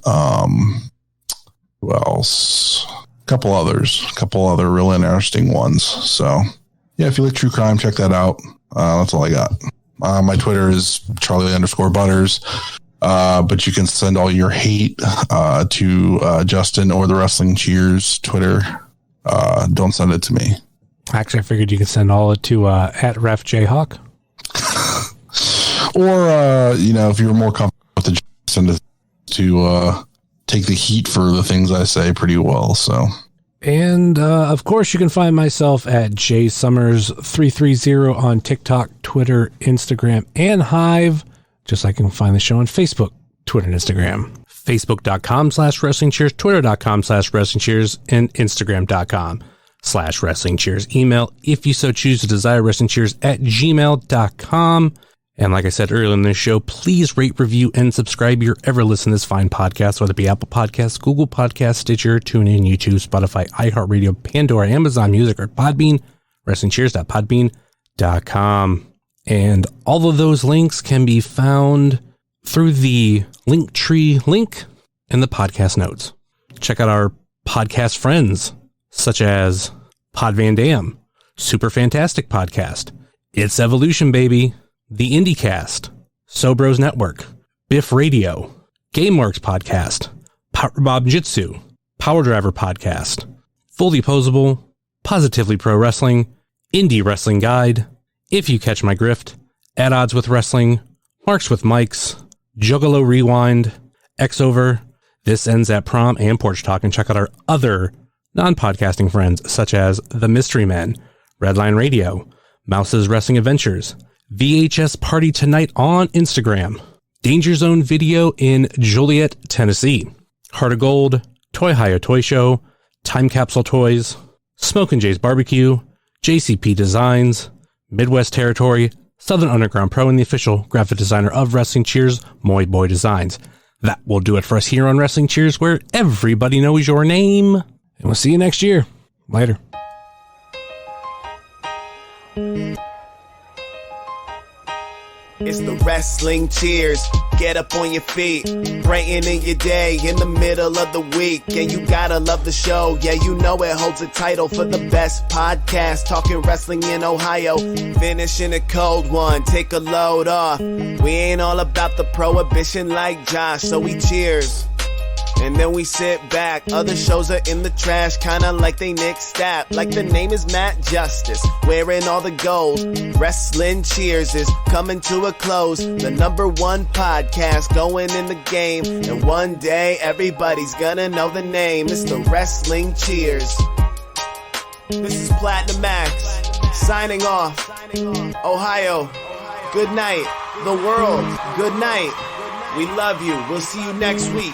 Who else? A couple other really interesting ones. So yeah, if you like true crime, check that out. That's all I got. My Twitter is Charly_Butters. But you can send all your hate to Justin or the Wrestling Cheers Twitter. Don't send it to me. Actually, I figured you could send all it to at Ref Jayhawk. Or if you're more comfortable with the, send it to take the heat for the things I say pretty well. So, and of course, you can find myself at jsummers330 on TikTok, Twitter, Instagram, and Hive. Just like you can find the show on Facebook, Twitter, and Instagram. Facebook.com/WrestlingCheers, Twitter.com/WrestlingCheers, and Instagram.com/WrestlingCheers. Email, if you so choose to desire, WrestlingCheers@gmail.com. And like I said earlier in this show, please rate, review, and subscribe your ever listen to this fine podcast, whether it be Apple Podcasts, Google Podcasts, Stitcher, TuneIn, YouTube, Spotify, iHeartRadio, Pandora, Amazon Music, or Podbean, WrestlingCheers.podbean.com. And all of those links can be found through the Linktree link in the podcast notes. Check out our podcast friends, such as Pod Van Dam, Super Fantastic Podcast, It's Evolution Baby, The IndieCast, Sobros Network, Biff Radio, GameWorks Podcast, Power Bob Jitsu, Power Driver Podcast, Fully Posable, Positively Pro Wrestling, Indie Wrestling Guide, If You Catch My Grift, At Odds with Wrestling, Marks with Mikes, Juggalo Rewind, X-Over, This Ends at Prom, and Porch Talk. And check out our other non-podcasting friends, such as The Mystery Men, Redline Radio, Mouse's Wrestling Adventures, VHS Party Tonight on Instagram, Danger Zone Video in Joliet, Tennessee, Heart of Gold, Toy Hire Toy Show, Time Capsule Toys, Smokin' Jay's Barbecue, JCP Designs, Midwest Territory, Southern Underground Pro, and the official graphic designer of Wrestling Cheers, Moy Boy Designs. That will do it for us here on Wrestling Cheers, where everybody knows your name. And we'll see you next year. Later. It's the Wrestling Cheers. Get up on your feet, brightening your day in the middle of the week. And you gotta love the show. Yeah, you know it holds a title for the best podcast talking wrestling in Ohio. Finishing a cold one, take a load off. We ain't all about the prohibition like Josh, so we cheers. And then we sit back. Other shows are in the trash, kinda like they Nick Stapp. Like the name is Matt Justice, wearing all the gold. Wrestling Cheers is coming to a close. The #1 podcast going in the game. And one day everybody's gonna know the name. It's the Wrestling Cheers. This is Platinum Max, signing off. Ohio, good night. The world, good night. We love you. We'll see you next week.